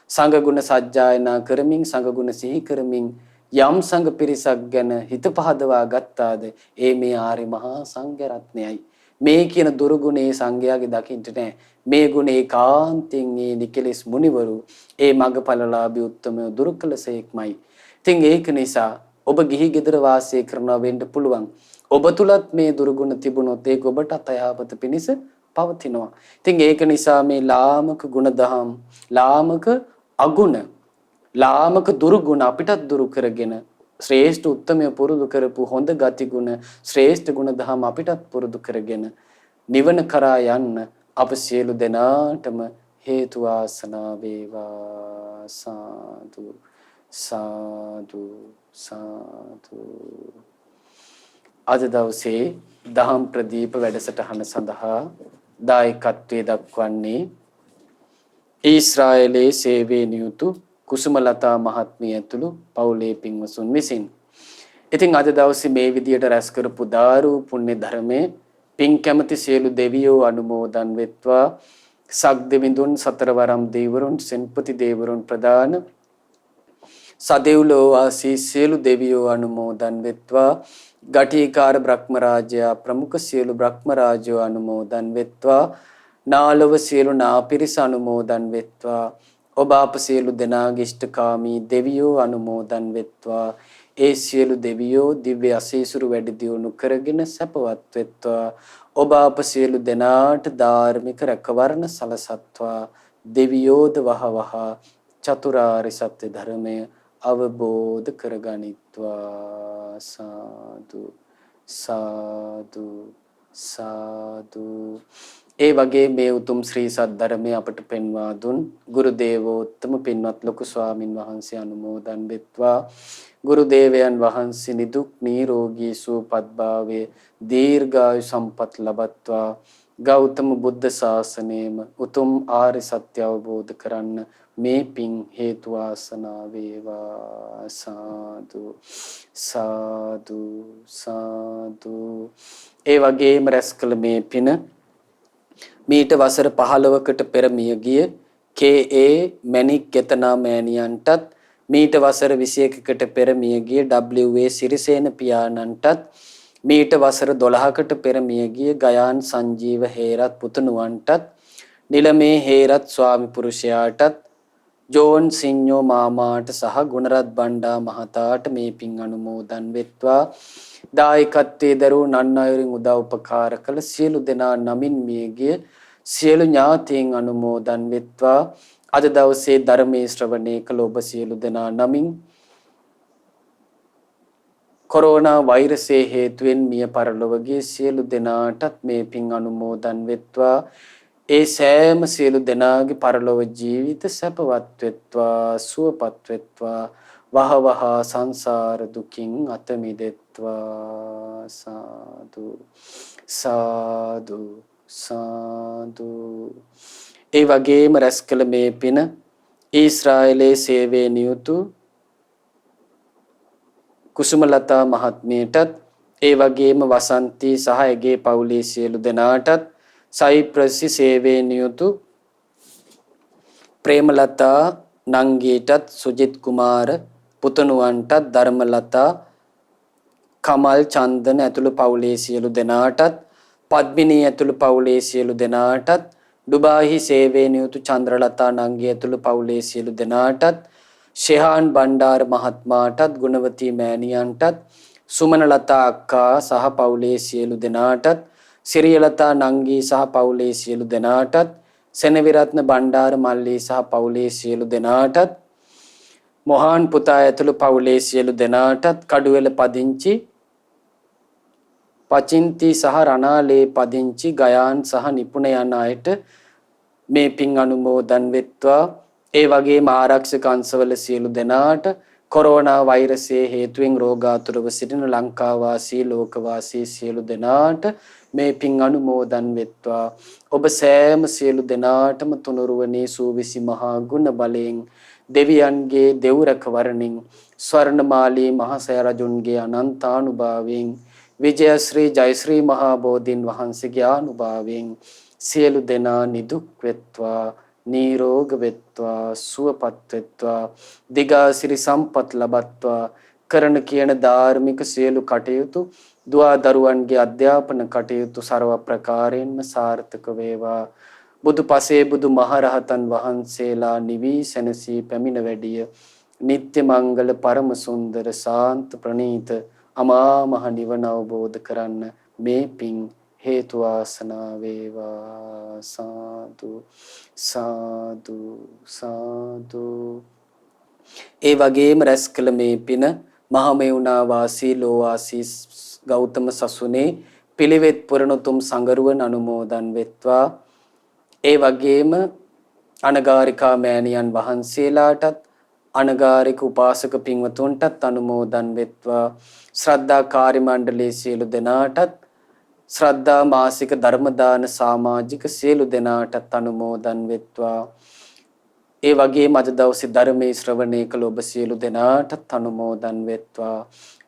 [SPEAKER 1] සංඝ ගුණ සජ්ජායනා කරමින් සංඝ ගුණ සිහි කරමින් යම් සංඝ පිරිසක් ගැන හිත පහදවා ගත්තාද ඒ මේ ආර්ය මහා සංඝ රත්නයයි. මේ කියන දුර්ගුණේ සංඝයාගේ දකින්න නැහැ. මේ ගුණේ කාන්තෙන් මේ නිකලෙස් මුනිවරු ඒ මගපලලාභී උත්තමය දුරු කළසේක්මයි. ඉතින් ඒක නිසා ඔබ ගිහි ගෙදර වාසය කරනවා වෙන්න පුළුවන්. ඔබ තුලත් මේ දුර්ගුණ තිබුණොත් ඒක ඔබටත් අයහපත පිණිස පවතිනවා. ඉතින් ඒක නිසා මේ ලාමක ගුණදහම්, ලාමක අගුණ, ලාමක දුර්ගුණ අපිටත් දුරු කරගෙන ශ්‍රේෂ්ඨ උත්තමය පුරුදු කරපු හොඳ ගති ගුණ, ශ්‍රේෂ්ඨ ගුණදහම් අපිටත් පුරුදු කරගෙන නිවන කරා යන්න අප සියලු දෙනාටම හේතු වාසනා වේවා. සාදු සාදු සාදු. අද දවසේ දහම් ප්‍රදීප වැඩසටහන සඳහා දායකත්වයේ දක්වන්නේ ඊශ්‍රායලයේ සේවයේ නියුතු කුසුමලතා මහත්මිය ඇතුළු පවුලේ පින්වසුන් විසින්. ඉතින් අද දවසේ මේ විදියට රැස් කරපු දාරු පුණ්‍ය ධර්මයේ පින් කැමති සියලු දෙවියෝ අනුමෝදන් වෙත්වා. සග්දෙවිඳුන් සතරවරම් දෙවිවරුන් සෙන්පති දෙවිවරුන් ප්‍රදාන සදෙව්ලෝ වාසී සියලු දෙවියෝ අනුමෝදන් වෙත්වා. ගටිකාර බ්‍රහ්ම රාජයා ප්‍රමුඛ සියලු බ්‍රහ්ම රාජයෝ අනුමෝදන් වෙත්වා. නාලව සියලු නාපිරිස අනුමෝදන් වෙත්වා. ඔබ අප සියලු දෙනාගේ ඉෂ්ඨකාමී දෙවියෝ අනුමෝදන් වෙත්වා. ඒ සියලු දෙවියෝ දිව්‍ය අසීසුරු වැඩි දියුණු කරගෙන සැපවත් වෙත්වා. ඔබ අප සියලු දෙනාට ධාර්මික රැකවරණ සලසත්වා. දෙවියෝද වහවහ චතුරාර්ය සත්‍ය ධර්මය අවබෝධ කරගනිත්වා. සාදු සාදු සාදු. ඒ වගේ මේ උතුම් ශ්‍රී සද්ධර්මය අපට පෙන්වා දුන් ගුරු දේවෝත්තම පින්වත් ලොකු ස්වාමින් වහන්සේ අනුමෝදන් වෙත්වා. ගුරු දේවයන් වහන්සේ නිදුක් නිරෝගී සුවපත් භාවයේ දීර්ඝායු සම්පත් ලබත්වා. ගෞතම බුද්ධ ශාසනයේම උතුම් ආර්ය සත්‍ය අවබෝධ කරන්න මේ පින් හේතු වාසනා වේවා. සාදු සාදු සාදු. ඒ වගේම රැස් කළ මේ පින මීට වසර 15කට පෙර මිය ගිය KA මැණික් කෙතනා මෑණියන්ටත් මීට වසර 21කට පෙර මිය ගිය WA සිරිසේන පියාණන්ටත් මීට වසර 12කට පෙර මිය ගිය ගයාන් සංජීව හේරත් පුතුණුවන්ටත් නිලමේ හේරත් ස්වාමි පුරුෂයාටත් ජෝන් සිඤ්ඤෝ මාමාට සහ ගුණරත් බණ්ඩා මහතාට මේ පින් අනුමෝදන් වෙත්වා. දායකත්වයේ දරූ නන් අයුරින් උදව් උපකාර කළ සියලු දෙනා නමින් මියගිය සියලු ඥාතීන් අනුමෝදන් වෙත්වා. අද දවසේ ධර්මයේ ශ්‍රවණය කළ ඔබ සියලු දෙනා නමින් කොරෝනා වෛරසයේ හේතුවෙන් මිය පරලොව ගිය සියලු දෙනාටත් මේ පින් අනුමෝදන් වෙත්වා. ඒ සෑම සියලු දෙනාගේ පරලොව ජීවිත සැපවත් වෙත්වා, සුවපත් වෙත්වා, වහවහ සංසාර දුකින් අත මිදෙත්වා. සාදු සාදු සාදු. ඒ වගේම රැස් කළ මේ පින ඊශ්‍රායලයේ සේවයේ නියුතු කුසුමලතා මහත්මියටත් ඒ වගේම වසන්ති සහ ඇගේ පවුලේ සියලු දෙනාටත් සයිප්‍රසි සේවයේ නියුතු ප්‍රේමලතා නංගීටත් සුජිත් කුමාර පුතණුවන්ටත් ධර්මලතා කමල් චන්දන ඇතුළු පවුලේ සියලු දෙනාටත් පද්මිනී ඇතුළු පවුලේ සියලු දෙනාටත් ඩුබායි සේවයේ නියුතු චන්ද්‍රලතා නංගී ඇතුළු පවුලේ සියලු දෙනාටත් ශෙහාන් බණ්ඩාර මහත්මයාටත් ගුණවතී මෑණියන්ටත් සුමනලතා අක්කා සහ පවුලේ සියලු දෙනාටත් සිරියලතා නංගී සහ පවුලේ සියලු දෙනාටත් සෙනවිරත්න බණ්ඩාර මල්ලී සහ පවුලේ සියලු දෙනාටත් මොහාන් පුතා ඇතුළු පවුලේ සියලු දෙනාටත් කඩුවෙල පදිංචි පචින්ති සහ රණාලේ පදිංචි ගයාන් සහ නිපුණ යන අයට මේ පින් අනුමෝදන් වෙත්වා. ඒ වගේම ආරක්ෂක අංශවල සියලු දෙනාට කොරෝනා වෛරසයේ හේතුවෙන් රෝගාතුරව සිටින ලංකා වාසී ලෝක වාසී සියලු දෙනාට මේ පින් අනුමෝදන් වෙත්වා. ඔබ සෑම සියලු දෙනාටම තුනුරුවනේ සූවිසි මහා ගුණ බලයෙන් දෙවියන්ගේ දෙව්රක වරණින් ස්වර්ණමාලී මහසය රජුන්ගේ අනන්තානුභාවයෙන් විජයශ්‍රී ජයශ්‍රී මහා බෝධීන් වහන්සේගේ ආනුභාවයෙන් සියලු දෙනා නිදුක් වෙත්වා, නිරෝග වෙත්වා, සුවපත් වෙත්වා, දිගාසිරි සම්පත් ලබත්වා. කරන කියන ධාර්මික සියලු කටයුතු දුවා දරුවන්ගේ අධ්‍යාපන කටයුතු ਸਰව ප්‍රකාරයෙන්ම සාර්ථක වේවා. බුදු පසේ බුදු මහරහතන් වහන්සේලා නිවී සැනසී පැමිණ වැඩිය නිත්‍ය මංගල පරම සුන්දර සාන්ත ප්‍රණීත අමා මහ නිවන අවබෝධ කරන්න මේ පිං හේතු වාසනා වේවා. සාදු සාදු සාදු. ඒ වගේම රැස් කළ මේ පින මහමෙවුනා වාසී ලෝවාසී ගෞතම සසුනේ පිළිවෙත් පුරණුතුම් සංගරුවන් අනුමෝදන් වෙත්වා. ඒ වගේම අනගාരികා මෑණියන් වහන්සේලාටත් අනගාരിക උපාසක පින්වතුන්ටත් අනුමෝදන් වෙත්වා. ශ්‍රද්ධා කාර්ය මණ්ඩලයේ සියලු දෙනාටත් ශ්‍රද්ධා මාසික ධර්ම දාන සමාජික සියලු දෙනාටත් අනුමෝදන් වෙත්වා. ඒ වගේම අද දවසේ ධර්මයේ ශ්‍රවණය කළ ඔබ සියලු දෙනාටත් අනුමෝදන් වෙත්වා.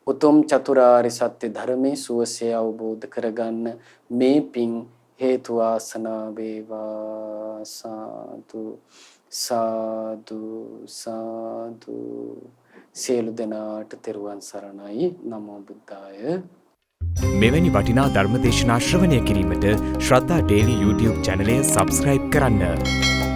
[SPEAKER 1] උතුම් චතුරාර්ය සත්‍ය ධර්මයේ සුවසේ අවබෝධ කරගන්න මේ පිං හේතු වාසනා වේවා. සාදු සාදු සාදු. සියලු දෙනාට තෙරුවන් සරණයි. නමෝ බුද්ධාය.
[SPEAKER 2] මෙවැනි වටිනා ධර්ම දේශනා ශ්‍රවණය කිරීමට ශ්‍රද්ධා ඩේලි YouTube චැනලය සබ්ස්ක්‍රයිබ් කරන්න.